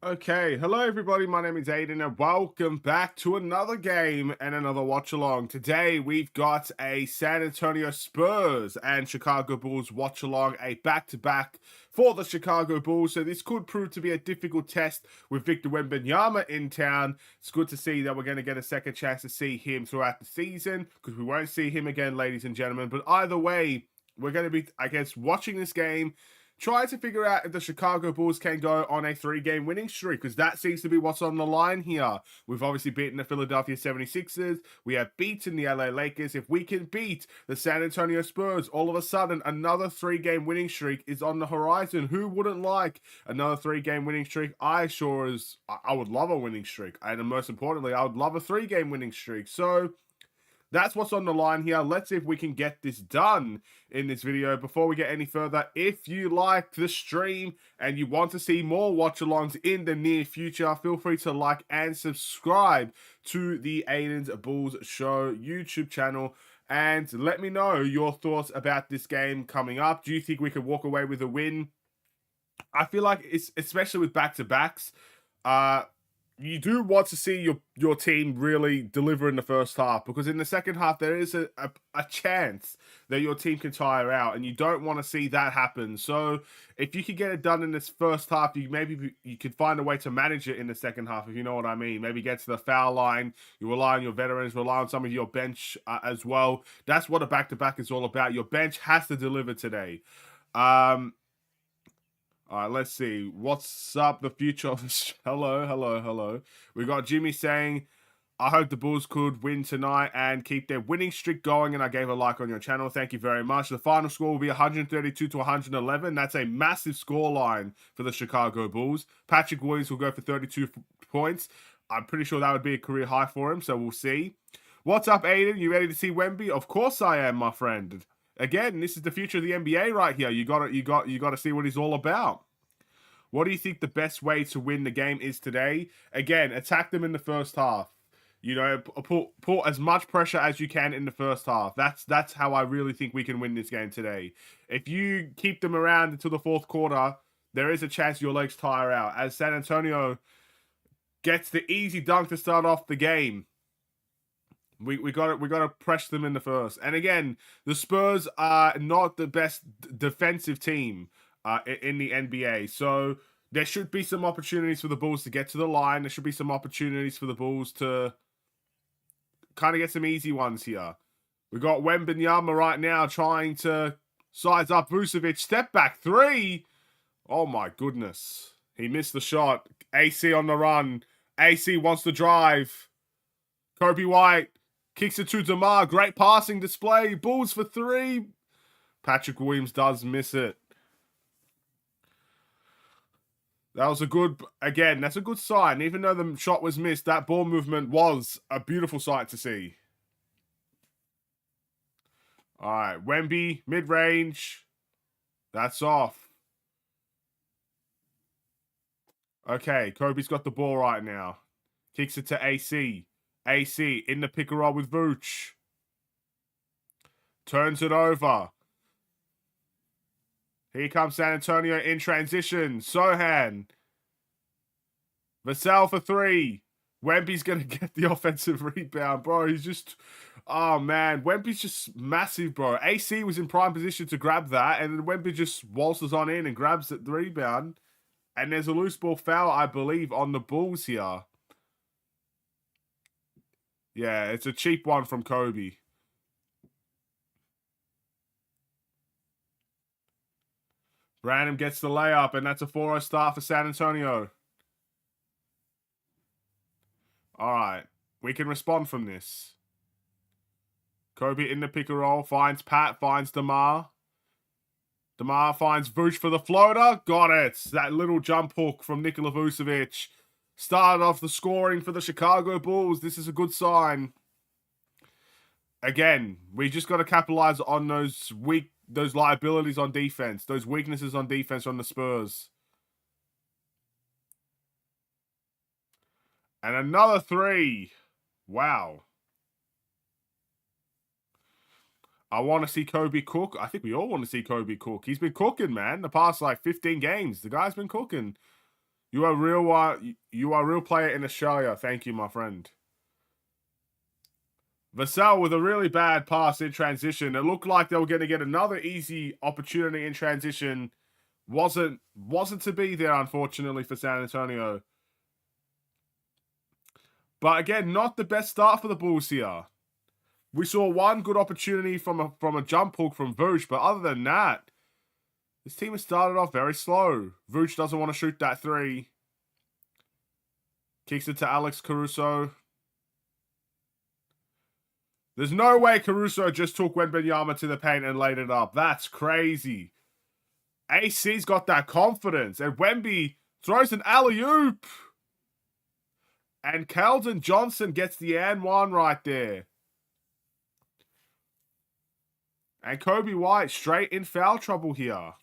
Okay, hello everybody, my name is Aiden and welcome back to another game and another watch along. Today we've got a San Antonio Spurs and Chicago Bulls watch along, a back-to-back for the Chicago Bulls. So this could prove to be a difficult test with Victor Wembanyama in town. It's good to see that we're going to get a second chance to see him throughout the season because we won't see him again, ladies and gentlemen. But either way, we're going to be, I guess, watching this game, trying to figure out if the Chicago Bulls can go on a 3-game winning streak, because that seems to be what's on the line here. We've obviously beaten the Philadelphia 76ers. We have beaten the LA Lakers. If we can beat the San Antonio Spurs, all of a sudden, another 3-game winning streak is on the horizon. Who wouldn't like another 3-game winning streak? I would love a winning streak. And most importantly, I would love a 3-game winning streak. So that's what's on the line here. Let's see if we can get this done in this video. Before we get any further, if you like the stream and you want to see more watch-alongs in the near future, feel free to like and subscribe to the Aiden's Bulls Show YouTube channel. And let me know your thoughts about this game coming up. Do you think we could walk away with a win? I feel like, it's especially with back-to-backs, you do want to see your team really deliver in the first half, because in the second half there is a chance that your team can tire out, and you don't want to see that happen. So if you could get it done in this first half, you could find a way to manage it in the second half, if you know what I mean. Maybe get to the foul line, you rely on your veterans, rely on some of your bench as well. That's what a back-to-back is all about. Your bench has to deliver today. All right, let's see. What's up? The future of the hello. We got Jimmy saying, I hope the Bulls could win tonight and keep their winning streak going. And I gave a like on your channel. Thank you very much. The final score will be 132 to 111. That's a massive scoreline for the Chicago Bulls. Patrick Williams will go for 32 points. I'm pretty sure that would be a career high for him. So we'll see. What's up, Aiden? You ready to see Wemby? Of course I am, my friend. Again, this is the future of the NBA right here. You got to see what he's all about. What do you think the best way to win the game is today? Again, attack them in the first half. You know, put as much pressure as you can in the first half. That's how I really think we can win this game today. If you keep them around until the fourth quarter, there is a chance your legs tire out. As San Antonio gets the easy dunk to start off the game, we got to press them in the first. And again, the Spurs are not the best defensive team in the NBA, so there should be some opportunities for the Bulls to get to the line. There should be some opportunities for the Bulls to kind of get some easy ones here. We got Wembanyama right now trying to size up Vucevic. Step back three. Oh my goodness. He missed the shot. AC on the run. AC wants to drive. Kobe White kicks it to DeMar. Great passing display. Bulls for three. Patrick Williams does miss it. That was that's a good sign. Even though the shot was missed, that ball movement was a beautiful sight to see. All right, Wemby, mid-range. That's off. Okay, Kobe's got the ball right now. Kicks it to AC. AC in the pick and roll with Vooch. Turns it over. Here comes San Antonio in transition. Sohan. Vassell for three. Wemby's going to get the offensive rebound, bro. He's just... Oh, man. Wemby's just massive, bro. AC was in prime position to grab that, and then Wemby just waltzes on in and grabs the rebound. And there's a loose ball foul, I believe, on the Bulls here. Yeah, it's a cheap one from Kobe. Branham gets the layup, and that's a 4-0 start for San Antonio. All right, we can respond from this. Kobe in the pick and roll, finds Pat, finds DeMar. DeMar finds Vooch for the floater. Got it. That little jump hook from Nikola Vucevic started off the scoring for the Chicago Bulls. This is a good sign. Again, we just got to capitalize on those liabilities on defense, those weaknesses on defense from the Spurs. And another three. Wow. I want to see Kobe cook. I think we all want to see Kobe cook. He's been cooking, man, the past, 15 games. The guy's been cooking. You are real. You are a real player in Australia. Thank you, my friend. Vassell with a really bad pass in transition. It looked like they were going to get another easy opportunity in transition. Wasn't to be there, unfortunately, for San Antonio. But again, not the best start for the Bulls here. We saw one good opportunity from a jump hook from Vooch, but other than that, this team has started off very slow. Vooch doesn't want to shoot that three. Kicks it to Alex Caruso. There's no way Caruso just took Wembanyama to the paint and laid it up. That's crazy. AC's got that confidence. And Wemby throws an alley-oop. And Keldon Johnson gets the and one right there. And Kobe White straight in foul trouble here.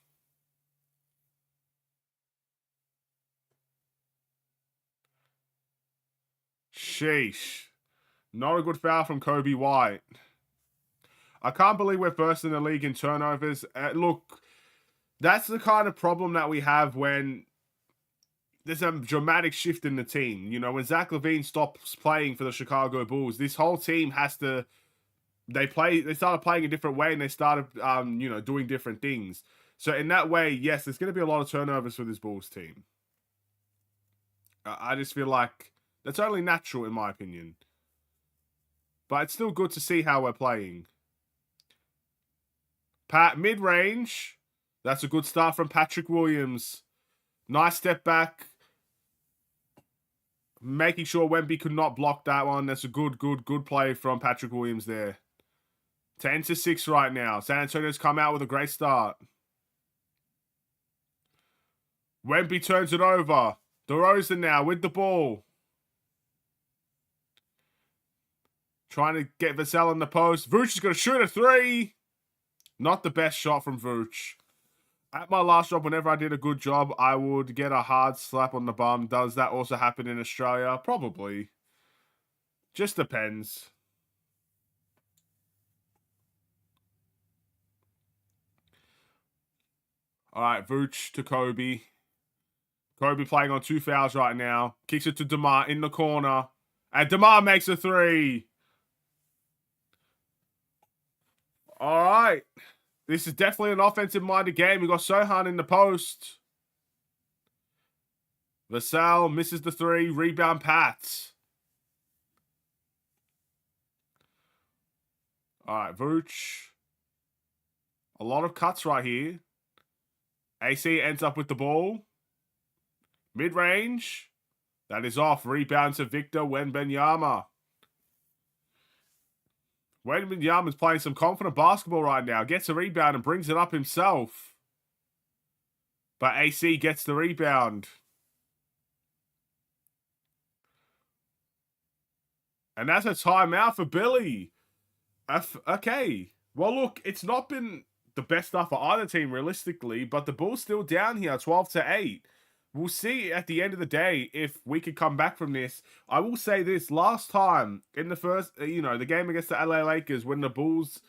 Sheesh. Not a good foul from Kobe White. I can't believe we're first in the league in turnovers. Look, that's the kind of problem that we have when there's a dramatic shift in the team. You know, when Zach LaVine stops playing for the Chicago Bulls, this whole team has to... They started playing a different way, and they started, doing different things. So in that way, yes, there's going to be a lot of turnovers for this Bulls team. I just feel like that's only natural, in my opinion. But it's still good to see how we're playing. Pat, mid-range. That's a good start from Patrick Williams. Nice step back. Making sure Wemby could not block that one. That's a good play from Patrick Williams there. 10-6 right now. San Antonio's come out with a great start. Wemby turns it over. DeRozan now with the ball. Trying to get Vassell in the post. Vooch is going to shoot a three. Not the best shot from Vooch. At my last job, whenever I did a good job, I would get a hard slap on the bum. Does that also happen in Australia? Probably. Just depends. All right, Vooch to Kobe. Kobe playing on 2 fouls right now. Kicks it to DeMar in the corner. And DeMar makes a three. All right. This is definitely an offensive-minded game. We got Sohan in the post. Vassell misses the three. Rebound Pats. All right, Vooch. A lot of cuts right here. AC ends up with the ball. Mid-range. That is off. Rebound to Victor Wembanyama. Wembanyama's playing some confident basketball right now. Gets a rebound and brings it up himself. But AC gets the rebound. And that's a timeout for Billy. Okay. Well, look, it's not been the best stuff for either team, realistically, but the Bulls still down here, 12-8. We'll see at the end of the day if we can come back from this. I will say this, last time in the first, the game against the LA Lakers, when the Bulls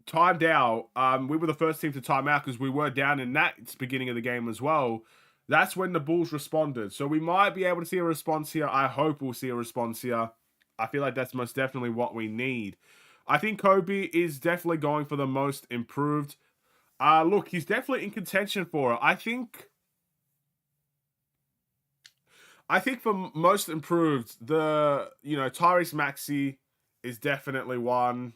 timed out, we were the first team to time out because we were down in that beginning of the game as well. That's when the Bulls responded. So we might be able to see a response here. I hope we'll see a response here. I feel like that's most definitely what we need. I think Kobe is definitely going for the most improved. Look, he's definitely in contention for it. I think for most improved, Tyrese Maxey is definitely one.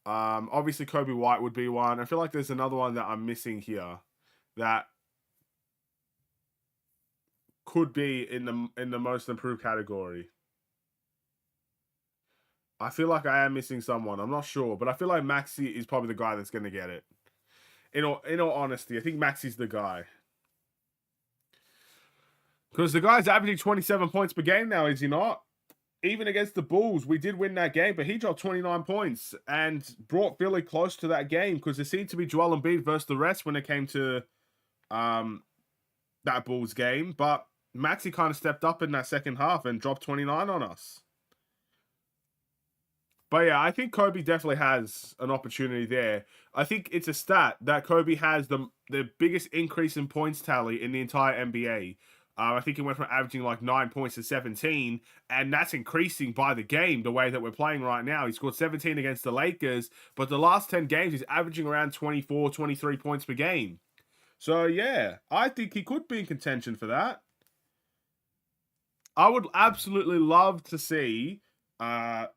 Obviously, Kobe White would be one. I feel like there's another one that I'm missing here that could be in the most improved category. I feel like I am missing someone. I'm not sure, but I feel like Maxey is probably the guy that's going to get it. In all honesty, I think Maxey's the guy. Because the guy's averaging 27 points per game now, is he not? Even against the Bulls, we did win that game, but he dropped 29 points and brought Philly close to that game because it seemed to be Joel Embiid versus the rest when it came to that Bulls game. But Maxey kind of stepped up in that second half and dropped 29 on us. But yeah, I think Kobe definitely has an opportunity there. I think it's a stat that Kobe has the biggest increase in points tally in the entire NBA. I think he went from averaging like 9 points to 17, and that's increasing by the game the way that we're playing right now. He scored 17 against the Lakers, but the last 10 games he's averaging around 24, 23 points per game. So yeah, I think he could be in contention for that. I would absolutely love to see Kobe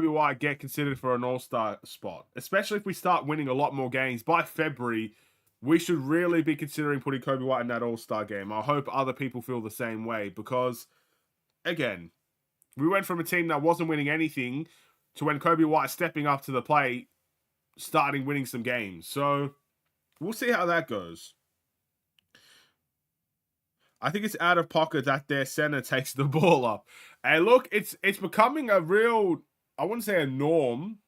White get considered for an All-Star spot, especially if we start winning a lot more games by February. We should really be considering putting Kobe White in that All-Star game. I hope other people feel the same way because, again, we went from a team that wasn't winning anything to when Kobe White stepping up to the plate, starting winning some games. So we'll see how that goes. I think it's out of pocket that their center takes the ball up. And look, it's becoming a real, I wouldn't say a norm,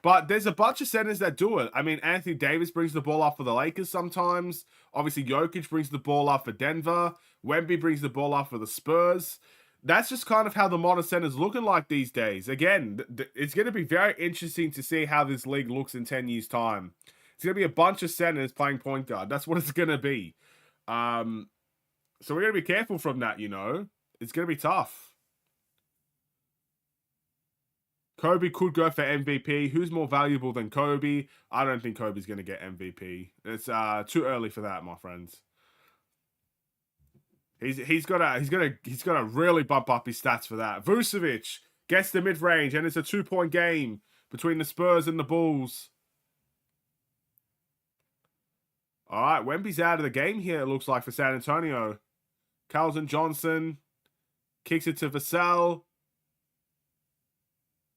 but there's a bunch of centers that do it. I mean, Anthony Davis brings the ball up for the Lakers sometimes. Obviously, Jokic brings the ball up for Denver. Wemby brings the ball up for the Spurs. That's just kind of how the modern center's looking like these days. Again, it's going to be very interesting to see how this league looks in 10 years' time. It's going to be a bunch of centers playing point guard. That's what it's going to be. So we're going to be careful from that, you know. It's going to be tough. Kobe could go for MVP. Who's more valuable than Kobe? I don't think Kobe's going to get MVP. It's too early for that, my friends. He's got to really bump up his stats for that. Vucevic gets the mid-range, and it's a 2-point game between the Spurs and the Bulls. All right, Wemby's out of the game here, it looks like, for San Antonio. Carlton Johnson kicks it to Vassell.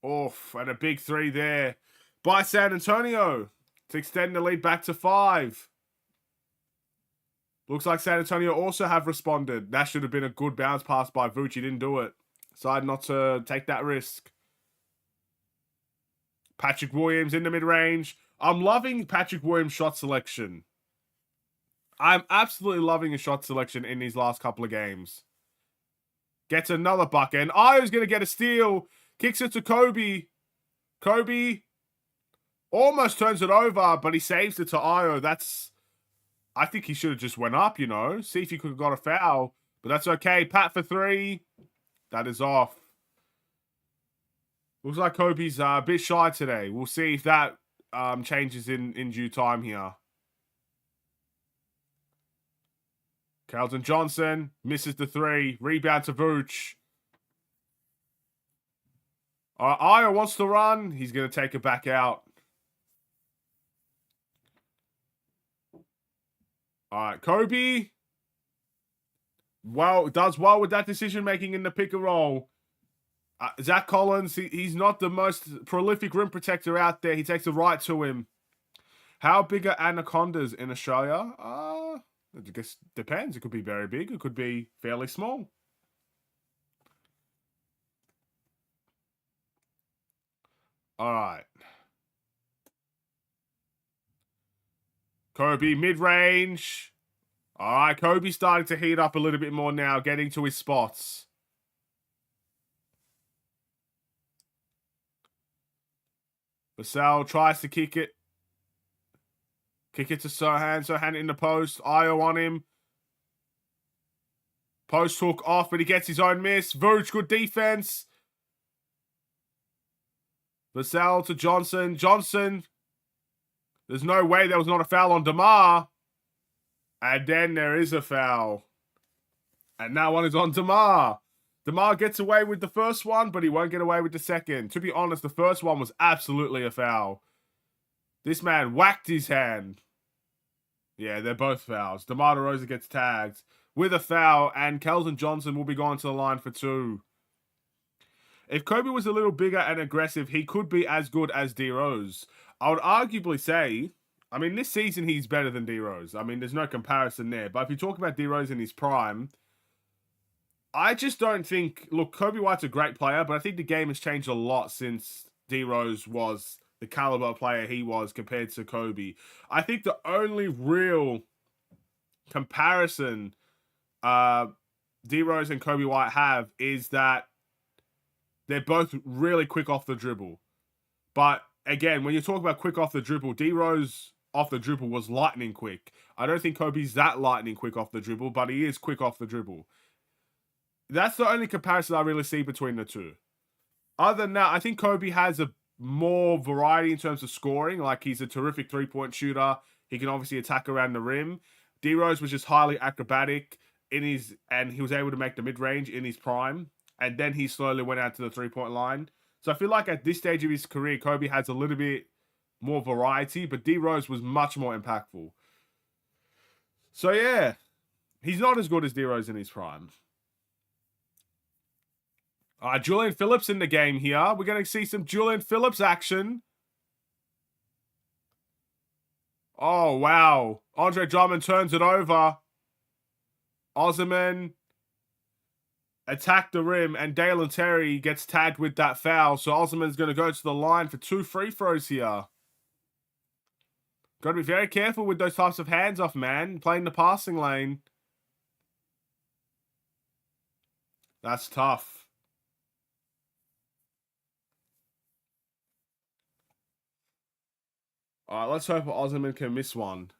Oof, and a big three there by San Antonio to extend the lead back to 5. Looks like San Antonio also have responded. That should have been a good bounce pass by Vooch. He didn't do it. Decided not to take that risk. Patrick Williams in the mid-range. I'm loving Patrick Williams' shot selection. I'm absolutely loving his shot selection in these last couple of games. Gets another bucket. And Ayo's going to get a steal. Kicks it to Kobe. Kobe almost turns it over, but he saves it to Ayo. I think he should have just went up, you know. See if he could have got a foul. But that's okay. Pat for 3. That is off. Looks like Kobe's a bit shy today. We'll see if that changes in due time here. Carlton Johnson misses the 3. Rebound to Vooch. Ayo wants to run. He's going to take it back out. All right, Kobe. Well, does well with that decision making in the pick and roll. Zach Collins, he's not the most prolific rim protector out there. He takes the right to him. How big are anacondas in Australia? I guess depends. It could be very big. It could be fairly small. All right. Kobe mid-range. All right, Kobe's starting to heat up a little bit more now, getting to his spots. Vassell tries to kick it. Kick it to Sohan. Sohan in the post. Ayo on him. Post hook off, but he gets his own miss. Vooch, good defense. Vassell to Johnson. Johnson. There's no way there was not a foul on DeMar. And then there is a foul. And that one is on DeMar. DeMar gets away with the first one, but he won't get away with the second. To be honest, the first one was absolutely a foul. This man whacked his hand. Yeah, they're both fouls. DeMar DeRozan gets tagged with a foul, and Keldon Johnson will be going to the line for 2. If Kobe was a little bigger and aggressive, he could be as good as D-Rose. I would arguably say, I mean, this season he's better than D-Rose. I mean, there's no comparison there. But if you talk about D-Rose in his prime, I just don't think... Look, Kobe White's a great player, but I think the game has changed a lot since D-Rose was the caliber player he was compared to Kobe. I think the only real comparison D-Rose and Kobe White have is that they're both really quick off the dribble. But again, when you talk about quick off the dribble, D-Rose off the dribble was lightning quick. I don't think Kobe's that lightning quick off the dribble, but he is quick off the dribble. That's the only comparison I really see between the two. Other than that, I think Kobe has a more variety in terms of scoring. Like, he's a terrific three-point shooter. He can obviously attack around the rim. D Rose was just highly acrobatic and he was able to make the mid-range in his prime. And then he slowly went out to the three-point line. So I feel like at this stage of his career, Kobe has a little bit more variety, but D Rose was much more impactful. So yeah, he's not as good as D Rose in his prime. Julian Phillips in the game here. We're going to see some Julian Phillips action. Oh, wow. Andre Drummond turns it over. Osman attacked the rim, and Dalen Terry gets tagged with that foul. So Osman's going to go to the line for 2 free throws here. Got to be very careful with those types of hands-off, man. Playing the passing lane. That's tough. All right, let's hope Osman can miss one.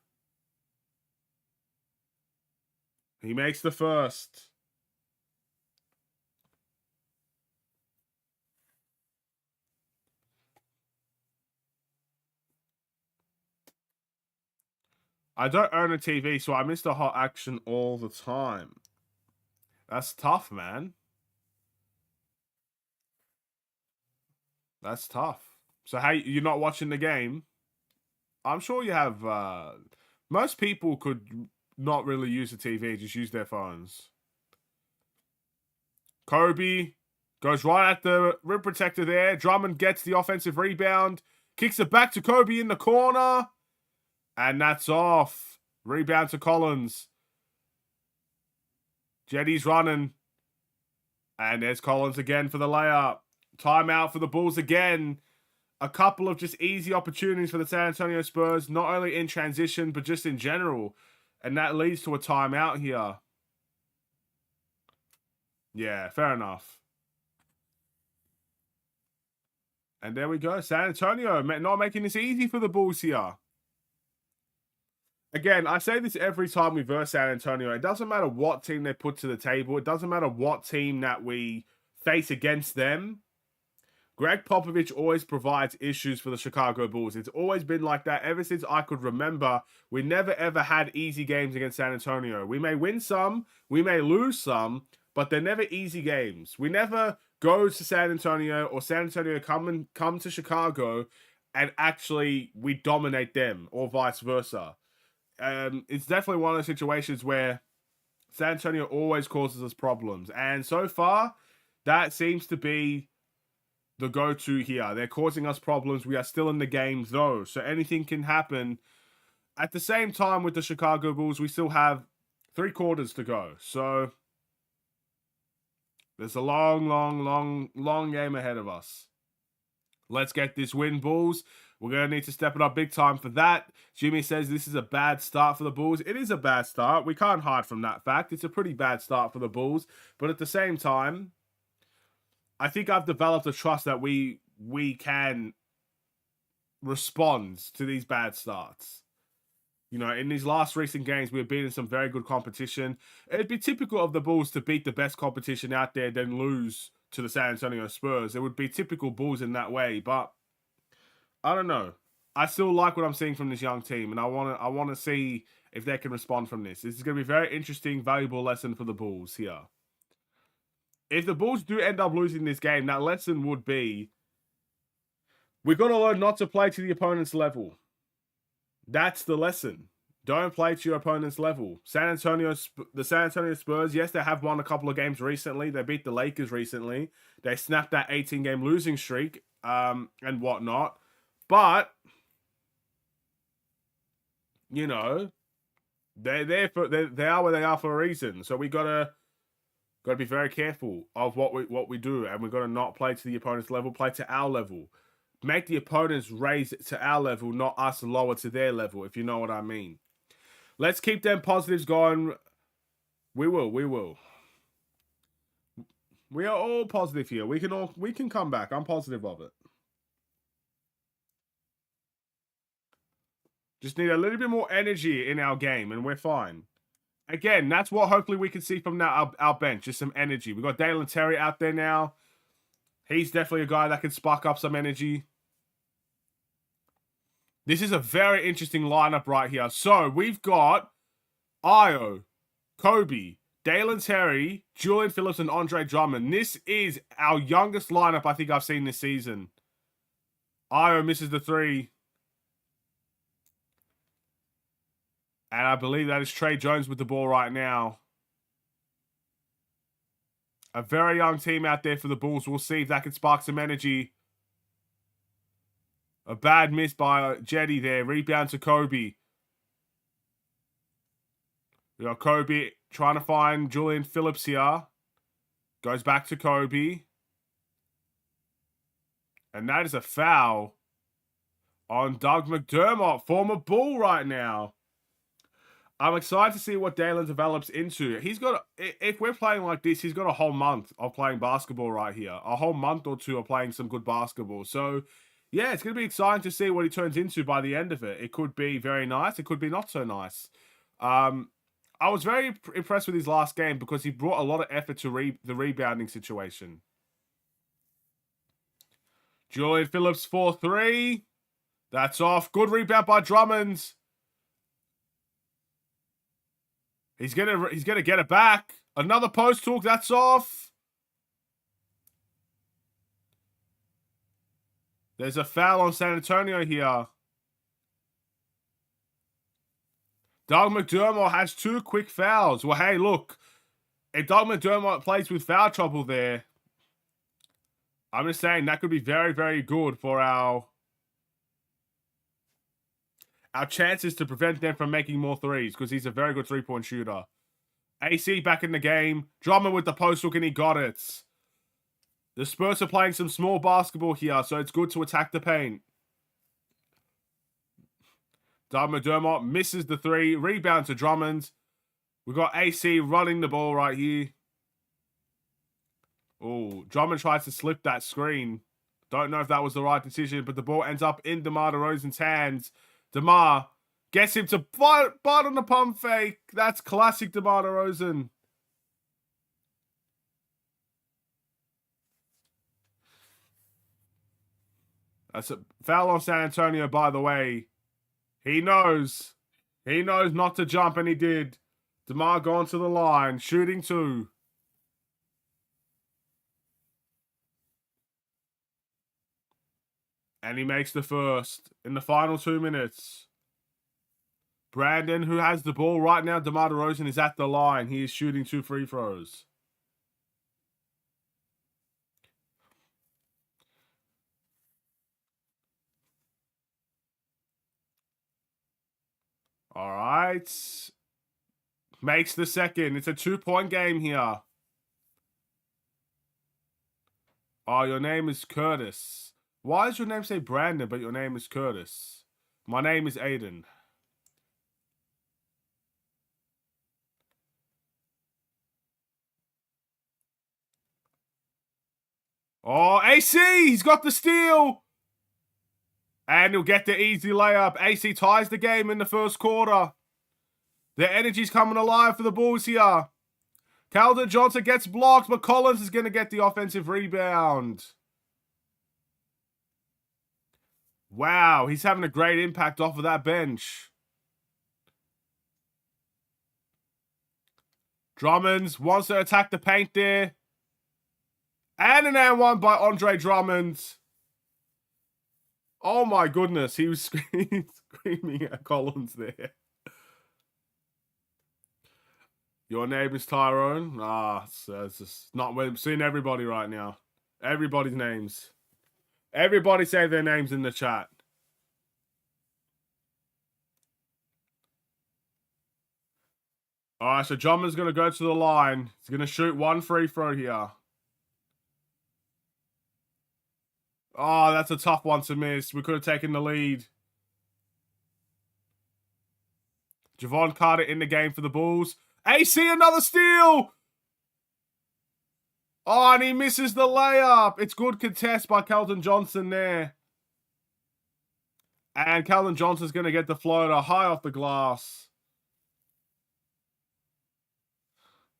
He makes the first. I don't own a TV, so I miss the hot action all the time. That's tough, man. That's tough. So how you're not watching the game? I'm sure you have. Most people could not really use a TV, just use their phones. Kobe goes right at the rim protector there. Drummond gets the offensive rebound. Kicks it back to Kobe in the corner. And that's off. Rebound to Collins. Jetty's running. And there's Collins again for the layup. Timeout for the Bulls again. A couple of just easy opportunities for the San Antonio Spurs, not only in transition, but just in general. And that leads to a timeout here. Yeah, fair enough. And there we go. San Antonio not making this easy for the Bulls here. Again, I say this every time we verse San Antonio. It doesn't matter what team they put to the table. It doesn't matter what team that we face against them. Greg Popovich always provides issues for the Chicago Bulls. It's always been like that ever since I could remember. We never ever had easy games against San Antonio. We may win some, we may lose some, but they're never easy games. We never go to San Antonio or San Antonio come to Chicago and actually we dominate them or vice versa. It's definitely one of those situations where San Antonio always causes us problems. And so far, that seems to be the go-to here. They're causing us problems. We are still in the game, though, so anything can happen. At the same time, with the Chicago Bulls, we still have 3 quarters to go. So there's a long game ahead of us. Let's get this win, Bulls. We're going to need to step it up big time for that. Jimmy says this is a bad start for the Bulls. It is a bad start. We can't hide from that fact. It's a pretty bad start for the Bulls. But at the same time, I think I've developed a trust that we can respond to these bad starts. You know, in these last recent games, we've been in some very good competition. It'd be typical of the Bulls to beat the best competition out there, then lose to the San Antonio Spurs. It would be typical Bulls in that way, but I don't know. I still like what I'm seeing from this young team, and I want to see if they can respond from this. This is going to be a very interesting, valuable lesson for the Bulls here. If the Bulls do end up losing this game, that lesson would be we've got to learn not to play to the opponent's level. That's the lesson. Don't play to your opponent's level. The San Antonio Spurs, yes, they have won a couple of games recently. They beat the Lakers recently. They snapped that 18-game losing streak and whatnot. But, you know, they are where they are for a reason. So we gotta be very careful of what we do, and we've got to not play to the opponent's level, play to our level. Make the opponents raise it to our level, not us lower to their level, if you know what I mean. Let's keep them positives going. We will. We are all positive here. We can come back. I'm positive of it. Just need a little bit more energy in our game, and we're fine. Again, that's what hopefully we can see from now our bench. Just some energy. We've got Dalen Terry out there now. He's definitely a guy that can spark up some energy. This is a very interesting lineup right here. So we've got Io, Kobe, Dalen Terry, Julian Phillips, and Andre Drummond. This is our youngest lineup I think I've seen this season. Io misses the three. And I believe that is Trey Jones with the ball right now. A very young team out there for the Bulls. We'll see if that can spark some energy. A bad miss by Jetty there. Rebound to Kobe. We got Kobe trying to find Julian Phillips here. Goes back to Kobe. And that is a foul on Doug McDermott, former Bull right now. I'm excited to see what Dalen develops into. He's got, if we're playing like this, he's got a whole month of playing basketball right here. A whole month or two of playing some good basketball. So, yeah, it's going to be exciting to see what he turns into by the end of it. It could be very nice. It could be not so nice. I was very impressed with his last game because he brought a lot of effort to the rebounding situation. Julian Phillips 4-3. That's off. Good rebound by Drummond. He's gonna get it back. Another post hook. That's off. There's a foul on San Antonio here. Doug McDermott has 2 quick fouls. Well, hey, look. If Doug McDermott plays with foul trouble there, I'm just saying that could be very, very good for our chances to prevent them from making more threes because he's a very good three-point shooter. AC back in the game. Drummond with the post hook and he got it. The Spurs are playing some small basketball here, so it's good to attack the paint. Doug McDermott misses the 3. Rebound to Drummond. We've got AC running the ball right here. Oh, Drummond tries to slip that screen. Don't know if that was the right decision, but the ball ends up in DeMar DeRozan's hands. DeMar gets him to bite on the pump fake. That's classic DeMar DeRozan. That's a foul on San Antonio, by the way. He knows. He knows not to jump, and he did. DeMar gone to the line, shooting 2. And he makes the first in the final 2 minutes. Brandon, who has the ball right now, DeMar DeRozan is at the line. He is shooting 2 free throws. All right. Makes the second. It's a 2-point game here. Oh, your name is Curtis. Why does your name say Brandon, but your name is Curtis? My name is Aiden. Oh, AC! He's got the steal! And he'll get the easy layup. AC ties the game in the first quarter. The energy's coming alive for the Bulls here. Keldon Johnson gets blocked, but Collins is going to get the offensive rebound. Wow, he's having a great impact off of that bench. Drummond wants to attack the paint there. And an and one by Andre Drummond. Oh my goodness, he was screaming at Collins there. Your name is Tyrone? It's just not, we're seeing everybody right now. Everybody's names. Everybody say their names in the chat. All right, so Drummond's going to go to the line. He's going to shoot 1 free throw here. Oh, that's a tough one to miss. We could have taken the lead. Javon Carter in the game for the Bulls. AC, another steal! Oh, and he misses the layup. It's good contest by Keldon Johnson there. And Calvin Johnson's going to get the floater high off the glass.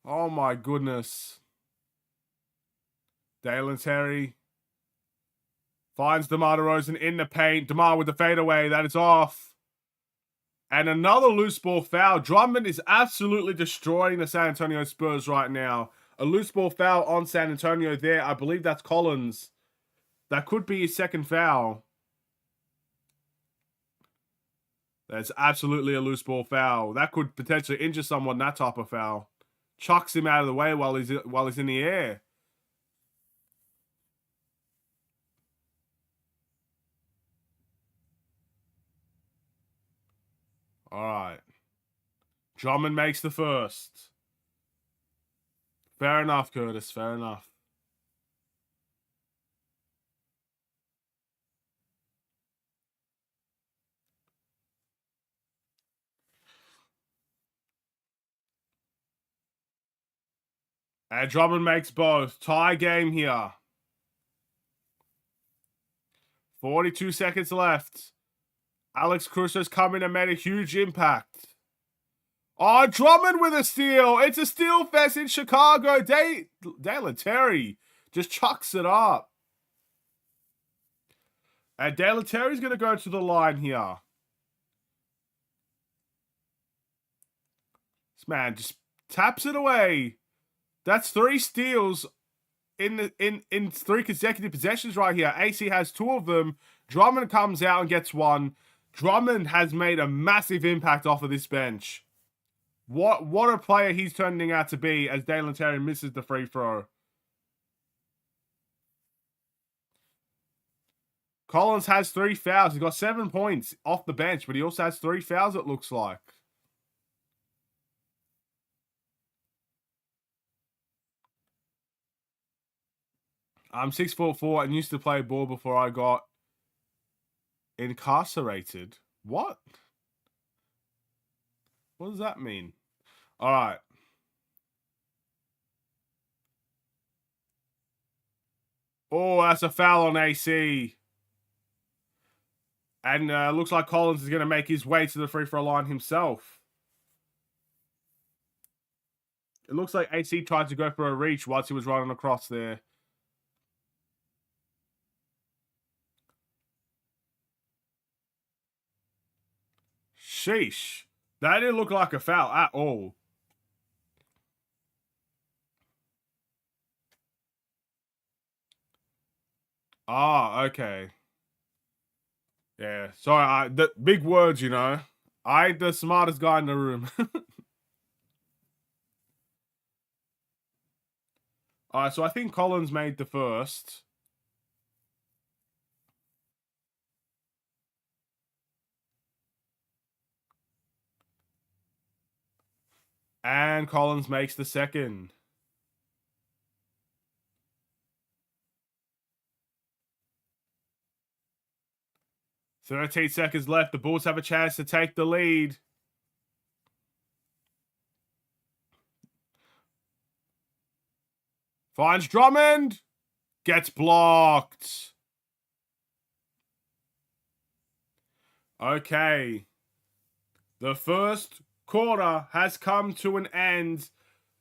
Oh my goodness. Dalen Terry finds DeMar DeRozan in the paint. DeMar with the fadeaway. That is off. And another loose ball foul. Drummond is absolutely destroying the San Antonio Spurs right now. A loose ball foul on San Antonio there. I believe that's Collins. That could be his second foul. That's absolutely a loose ball foul. That could potentially injure someone, that type of foul. Chucks him out of the way while he's in the air. All right. Drummond makes the first. Fair enough, Curtis. Fair enough. And Drummond makes both. Tie game here. 42 seconds left. Alex Caruso's come in and made a huge impact. Oh, Drummond with a steal. It's a steal fest in Chicago. Dalen Terry just chucks it up. And Dalen Terry's going to go to the line here. This man just taps it away. That's 3 steals in 3 consecutive possessions right here. AC has 2 of them. Drummond comes out and gets 1. Drummond has made a massive impact off of this bench. What a player he's turning out to be as Dalen Terry misses the free throw. Collins has 3 fouls. He's got 7 points off the bench, but he also has 3 fouls, it looks like. I'm 6'4" and used to play ball before I got incarcerated. What? What does that mean? All right. Oh, that's a foul on AC. And looks like Collins is going to make his way to the free throw line himself. It looks like AC tried to go for a reach once he was running across there. Sheesh. That didn't look like a foul at all. Ah, okay. Yeah, sorry, the big words, you know. I ain't the smartest guy in the room. Alright, so I think Collins made the first. And Collins makes the second. "13 seconds left. The Bulls have a chance to take the lead. Finds Drummond. Gets blocked. Okay. The first quarter has come to an end.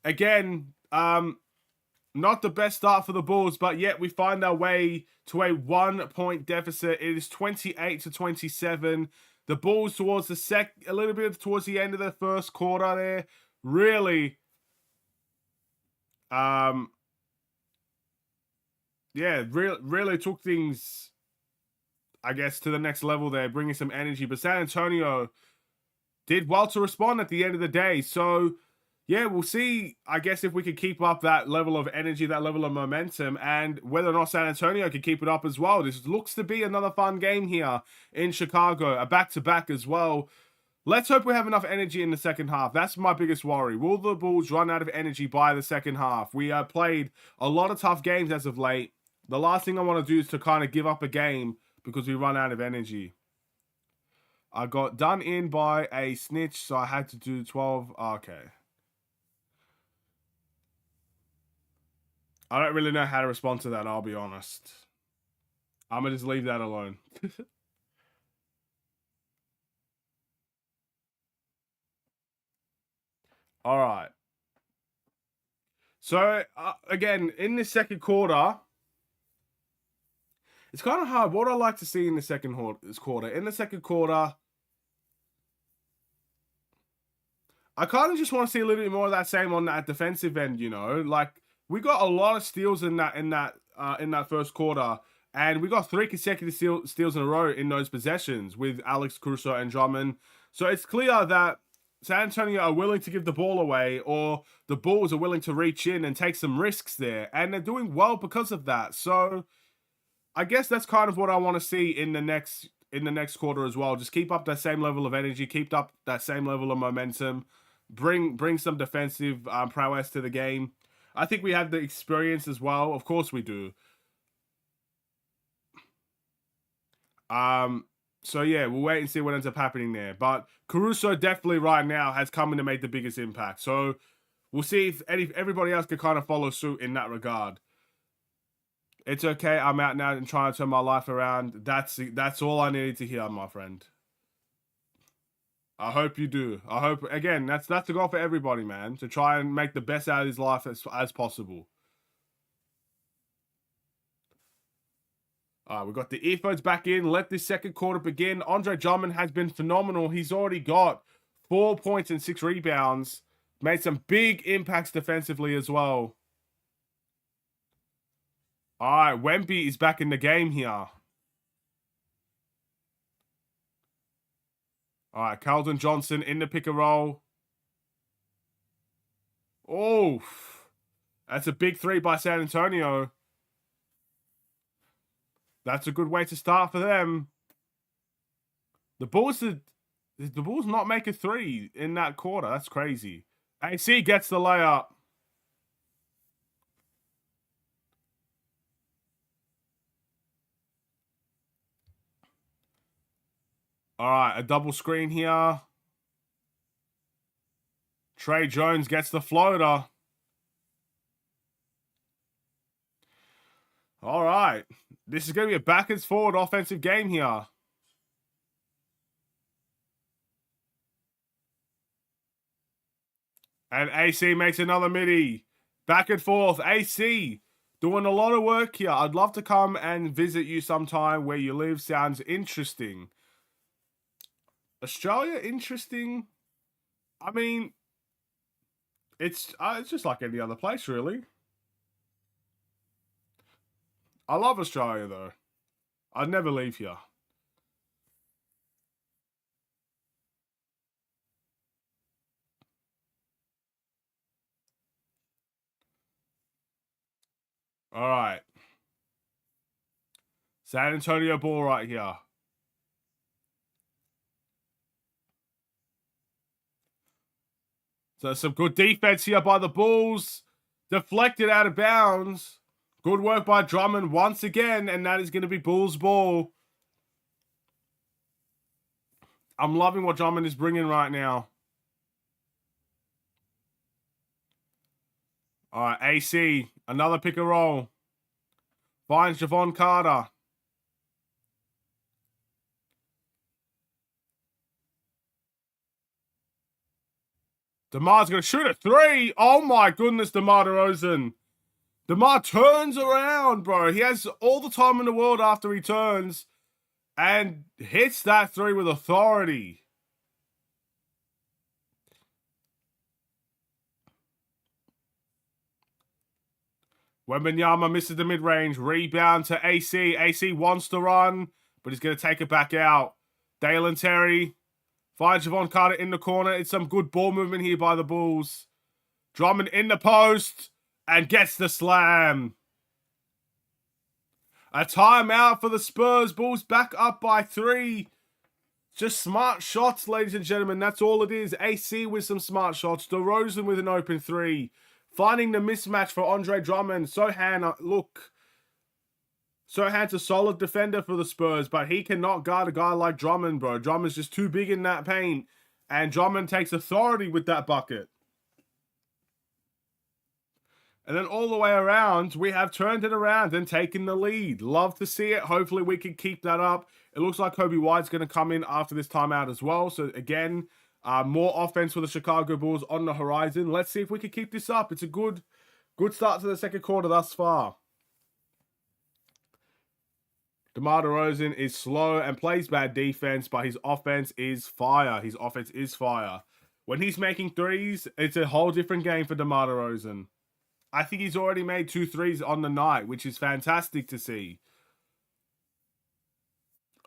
Again, not the best start for the Bulls, but yet we find our way to a 1-point deficit. It is 28-27. The Bulls towards a little bit towards the end of the first quarter there, really, really took things, I guess, to the next level there, bringing some energy. But San Antonio did well to respond at the end of the day. So, yeah, we'll see, I guess, if we can keep up that level of energy, that level of momentum, and whether or not San Antonio can keep it up as well. This looks to be another fun game here in Chicago, a back-to-back as well. Let's hope we have enough energy in the second half. That's my biggest worry. Will the Bulls run out of energy by the second half? We played a lot of tough games as of late. The last thing I want to do is to kind of give up a game because we run out of energy. I got done in by a snitch, so I had to do 12. Okay. I don't really know how to respond to that, I'll be honest. I'm going to just leave that alone. All right. So, again, in this second quarter, it's kind of hard. What I like to see in the second quarter. In the second quarter, I kind of just want to see a little bit more of that same on that defensive end, you know? Like, we got a lot of steals in that first quarter, and we got 3 consecutive steals in a row in those possessions with Alex Caruso and Drummond. So it's clear that San Antonio are willing to give the ball away, or the Bulls are willing to reach in and take some risks there, and they're doing well because of that. So I guess that's kind of what I want to see in the next quarter as well. Just keep up that same level of energy, keep up that same level of momentum, bring some defensive prowess to the game. I think we have the experience as well. Of course we do. So yeah, we'll wait and see what ends up happening there. But Caruso definitely right now has come in to make the biggest impact. So we'll see if everybody else can kind of follow suit in that regard. It's okay. I'm out now and trying to turn my life around. That's all I needed to hear, my friend. I hope you do. I hope, again, that's the goal for everybody, man. To try and make the best out of his life as possible. All right, we've got the earphones back in. Let this second quarter begin. Andre Drummond has been phenomenal. He's already got 4 points and 6 rebounds. Made some big impacts defensively as well. All right, Wemby is back in the game here. All right, Keldon Johnson in the pick and roll. Oh, that's a big 3 by San Antonio. That's a good way to start for them. The Bulls not make a 3 in that quarter. That's crazy. AC gets the layup. All right, a double screen here. Trey Jones gets the floater. All right. This is going to be a backwards forward offensive game here. And AC makes another midi. Back and forth. AC doing a lot of work here. I'd love to come and visit you sometime where you live. Sounds interesting. Australia, interesting. I mean, it's just like any other place, really. I love Australia, though. I'd never leave here. All right. San Antonio ball right here. So some good defense here by the Bulls. Deflected out of bounds. Good work by Drummond once again, and that is going to be Bulls ball. I'm loving what Drummond is bringing right now. All right, AC, another pick and roll. Finds Javon Carter. DeMar's going to shoot a 3. Oh my goodness, DeMar DeRozan. DeMar turns around, bro. He has all the time in the world after he turns and hits that 3 with authority. Wembanyama misses the mid-range. Rebound to AC. AC wants to run, but he's going to take it back out. Dalen Terry finds Javon Carter in the corner. It's some good ball movement here by the Bulls. Drummond in the post and gets the slam. A timeout for the Spurs. Bulls back up by 3. Just smart shots, ladies and gentlemen. That's all it is. AC with some smart shots. DeRozan with an open 3. Finding the mismatch for Andre Drummond. Sohan, look. Sohan's a solid defender for the Spurs, but he cannot guard a guy like Drummond, bro. Drummond's just too big in that paint. And Drummond takes authority with that bucket. And then all the way around, we have turned it around and taken the lead. Love to see it. Hopefully we can keep that up. It looks like Kobe White's going to come in after this timeout as well. So again, More offense for the Chicago Bulls on the horizon. Let's see if we can keep this up. It's a good start to the second quarter thus far. DeMar DeRozan is slow and plays bad defense, but his offense is fire. His offense is fire. When he's making threes, it's a whole different game for DeMar DeRozan. I think he's already made 2 threes on the night, which is fantastic to see.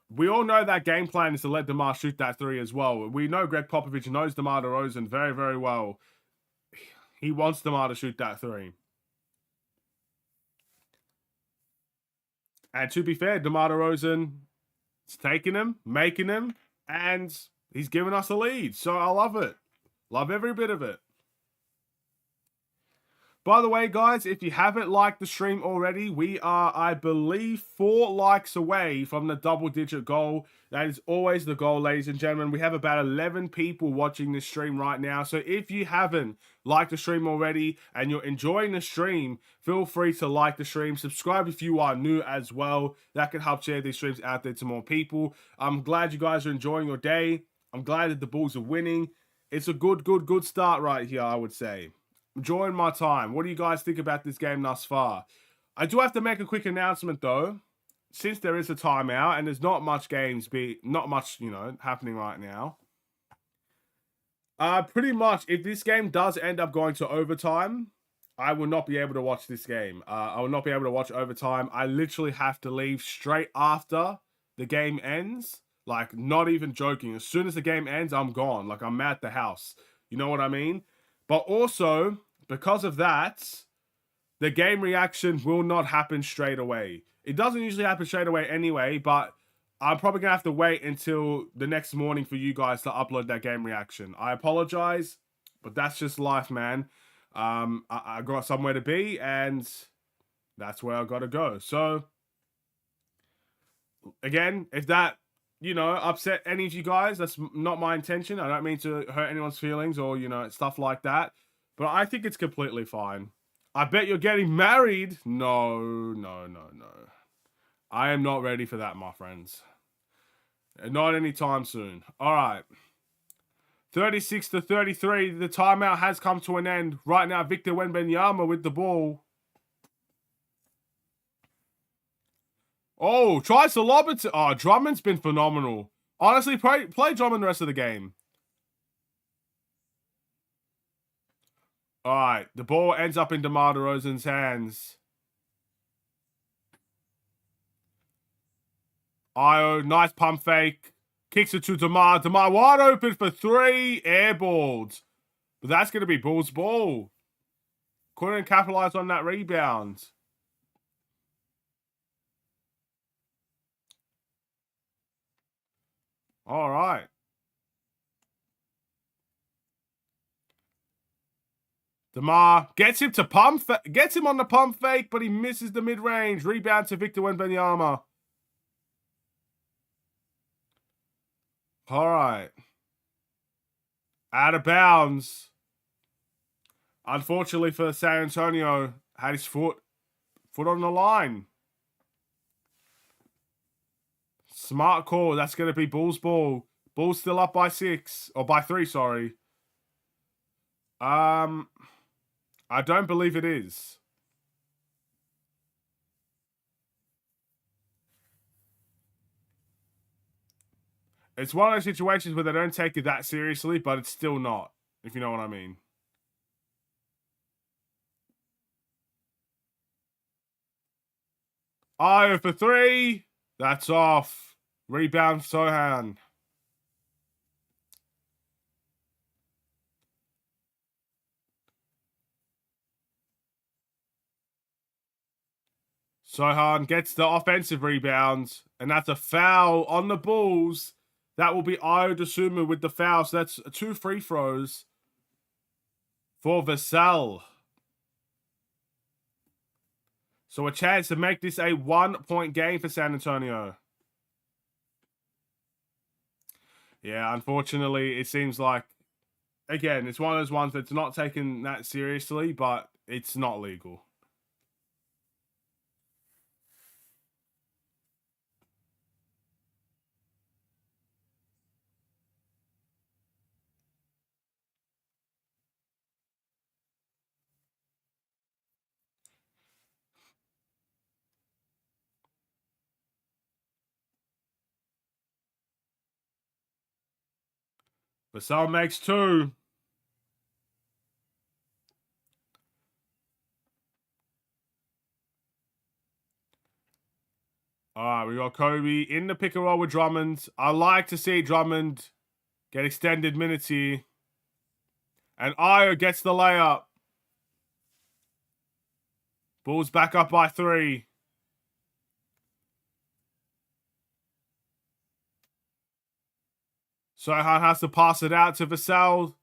We all know that game plan is to let DeMar shoot that 3 as well. We know Greg Popovich knows DeMar DeRozan very, very well. He wants DeMar to shoot that 3. And to be fair, DeMar DeRozan is taking him, making him, and he's giving us a lead. So I love it. Love every bit of it. By the way, guys, if you haven't liked the stream already, we are, I believe, 4 likes away from the double-digit goal. That is always the goal, ladies and gentlemen. We have about 11 people watching this stream right now. So if you haven't liked the stream already and you're enjoying the stream, feel free to like the stream. Subscribe if you are new as well. That can help share these streams out there to more people. I'm glad you guys are enjoying your day. I'm glad that the Bulls are winning. It's a good start right here, I would say. Enjoying my time. What do you guys think about this game thus far? I do have to make a quick announcement though. Since there is a timeout and there's not much happening right now. Pretty much, if this game does end up going to overtime, I will not be able to watch this game. I will not be able to watch overtime. I literally have to leave straight after the game ends. Like, not even joking. As soon as the game ends, I'm gone. Like, I'm at the house. You know what I mean? But also, because of that, the game reaction will not happen straight away. It doesn't usually happen straight away anyway, but I'm probably going to have to wait until the next morning for you guys to upload that game reaction. I apologize, but that's just life, man. I got somewhere to be, and that's where I got to go. So, again, if that, upset any of you guys, that's not my intention. I don't mean to hurt anyone's feelings or, stuff like that. But I think it's completely fine. I bet you're getting married. No. I am not ready for that, my friends. Not anytime soon. All right. 36-33. The timeout has come to an end. Right now, Victor Wembanyama with the ball. Oh, tries to lob it to... Oh, Drummond's been phenomenal. Honestly, play Drummond the rest of the game. All right. The ball ends up in DeMar DeRozan's hands. Io, nice pump fake. Kicks it to DeMar. DeMar wide open for 3. Airballed. But that's going to be Bulls' ball. Couldn't capitalize on that rebound. All right. DeMar gets him to gets him on the pump fake, but he misses the mid-range. Rebound to Victor Wembanyama. All right. Out of bounds. Unfortunately for San Antonio, had his foot on the line. Smart call. That's going to be Bulls' ball. Bulls still up by 6. Or by 3, sorry. I don't believe it is. It's one of those situations where they don't take it that seriously, but it's still not, if you know what I mean. Io for 3. That's off. Rebound, Sohan. Sohan gets the offensive rebound, and that's a foul on the Bulls. That will be Io DeSumo with the foul, so that's 2 free throws for Vassell. So a chance to make this a 1-point game for San Antonio. Yeah, unfortunately, it seems like, again, it's one of those ones that's not taken that seriously, but it's not legal. Vassell makes 2. All right, we got Kobe in the pick and roll with Drummond. I like to see Drummond get extended minutes here. And Ayo gets the layup. Bulls back up by 3. Sohan has to pass it out to Vassell.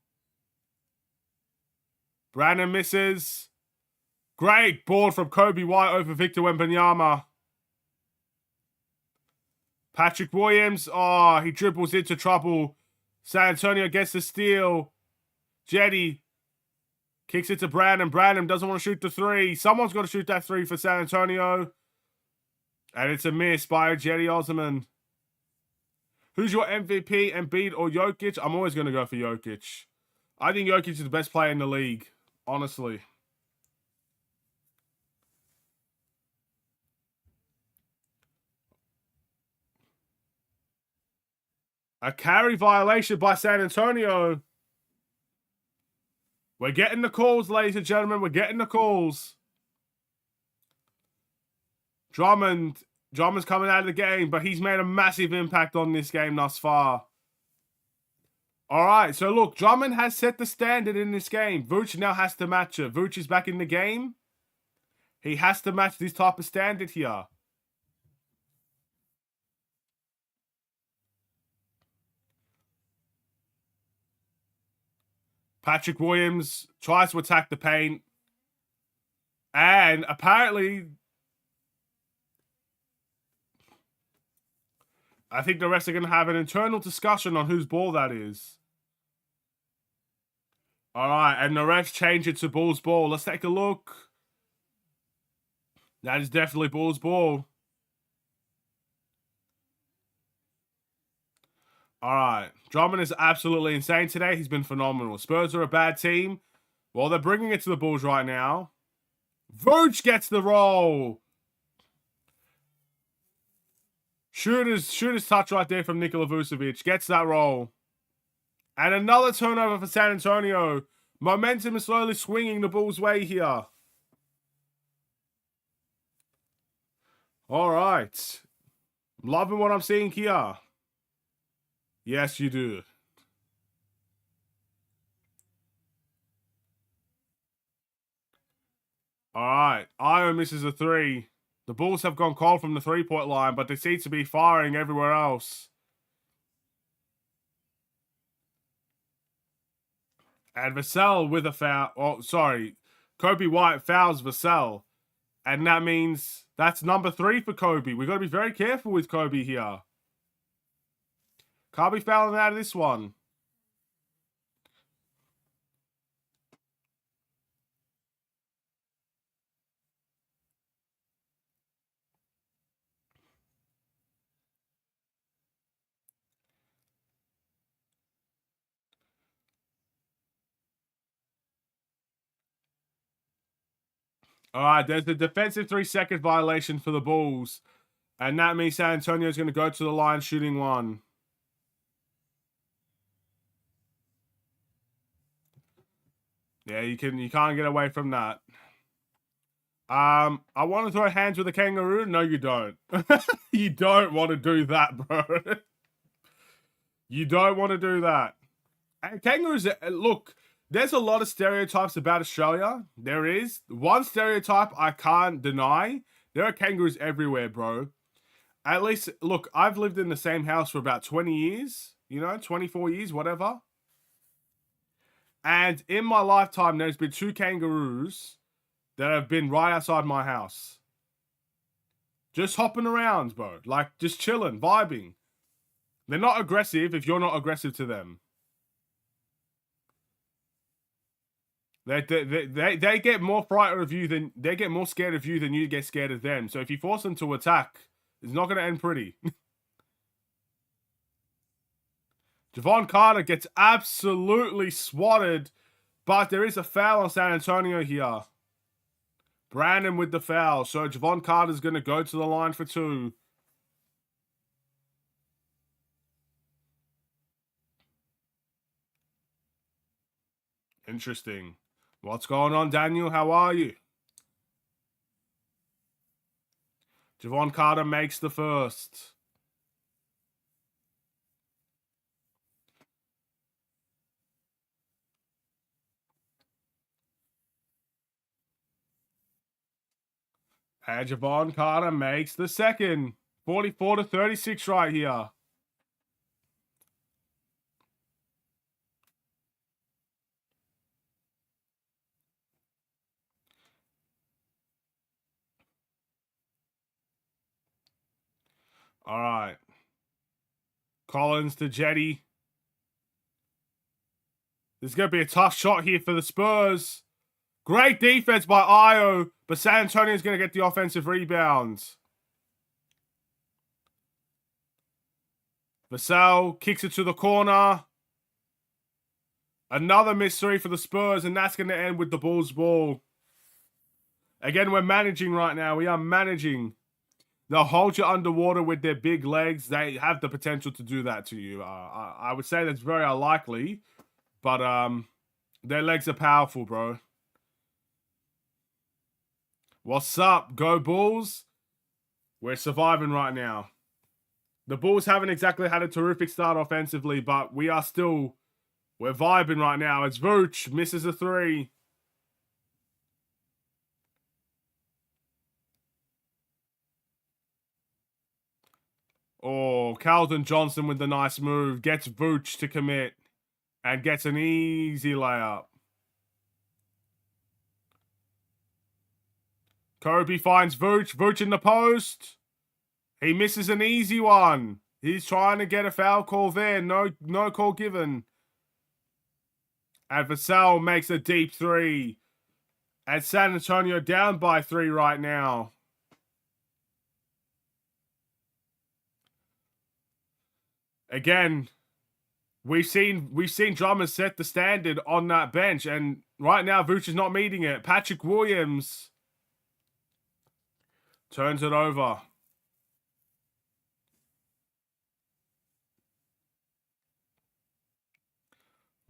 Brandon misses. Great board from Kobe White over Victor Wembanyama. Patrick Williams, he dribbles into trouble. San Antonio gets the steal. Jetty kicks it to Brandon. Brandon doesn't want to shoot the 3. Someone's got to shoot that 3 for San Antonio. And it's a miss by Jetty Osman. Who's your MVP, Embiid or Jokic? I'm always going to go for Jokic. I think Jokic is the best player in the league, honestly. A carry violation by San Antonio. We're getting the calls, ladies and gentlemen. We're getting the calls. Drummond's coming out of the game, but he's made a massive impact on this game thus far. All right, so look, Drummond has set the standard in this game. Vooch now has to match it. Vooch is back in the game. He has to match this type of standard here. Patrick Williams tries to attack the paint. And apparently, I think the refs are going to have an internal discussion on whose ball that is. All right, and the refs change it to Bulls ball. Let's take a look. That is definitely Bulls ball. All right. Drummond is absolutely insane today. He's been phenomenal. Spurs are a bad team. Well, they're bringing it to the Bulls right now. Vooch gets the roll. Shooter's touch right there from Nikola Vucevic. Gets that roll. And another turnover for San Antonio. Momentum is slowly swinging the Bulls' way here. All right. Loving what I'm seeing here. Yes, you do. All right. Ayo misses a 3. The Bulls have gone cold from the 3-point line, but they seem to be firing everywhere else. And Vassell with a foul. Oh, sorry. Kobe White fouls Vassell. And that means that's number 3 for Kobe. We've got to be very careful with Kobe here. Can't be fouling out of this one. All right, there's the defensive 3-second violation for the Bulls. And that means San Antonio is going to go to the line shooting 1. Yeah, you can't get away from that. I want to throw hands with a kangaroo. No, you don't. You don't want to do that, bro. You don't want to do that. And kangaroos, look, there's a lot of stereotypes about Australia. There is. One stereotype I can't deny. There are kangaroos everywhere, bro. At least, look, I've lived in the same house for about 20 years. 24 years, whatever. And in my lifetime, there's been 2 kangaroos that have been right outside my house. Just hopping around, bro. Like, just chilling, vibing. They're not aggressive if you're not aggressive to them. They get more frightened of you than... They get more scared of you than you get scared of them. So if you force them to attack, it's not going to end pretty. Javon Carter gets absolutely swatted, but there is a foul on San Antonio here. Brandon with the foul, so Javon Carter's going to go to the line for 2. Interesting. What's going on, Daniel? How are you? Javon Carter makes the first. And Javon Carter makes the second. 44-36 right here. All right. Collins to Jetty. This is going to be a tough shot here for the Spurs. Great defense by Io, but San Antonio is going to get the offensive rebounds. Vassell kicks it to the corner. Another missed three for the Spurs, and that's going to end with the Bulls ball. Again, we're managing right now. We are managing. They'll hold you underwater with their big legs. They have the potential to do that to you. I would say that's very unlikely, but their legs are powerful, bro. What's up? Go Bulls. We're surviving right now. The Bulls haven't exactly had a terrific start offensively, but we're vibing right now. It's Vooch, misses a three. Oh, Calvin Johnson with the nice move. Gets Vooch to commit. And gets an easy layup. Kobe finds Vooch. Vooch in the post. He misses an easy one. He's trying to get a foul call there. No call given. And Vassell makes a deep three. And San Antonio down by 3 right now. Again, we've seen Drummond set the standard on that bench, and right now Vooch is not meeting it. Patrick Williams turns it over.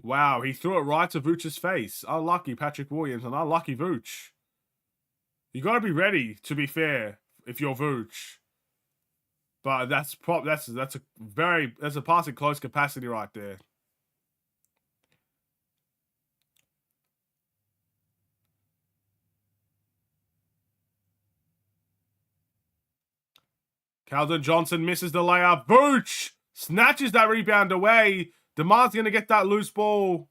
Wow, he threw it right to Vooch's face. Unlucky Patrick Williams and unlucky Vooch. You got to be ready, to be fair, if you're Vooch. But that's a passing close capacity right there. Calvin Johnson misses the layup. Vooch snatches that rebound away. DeMar's going to get that loose ball.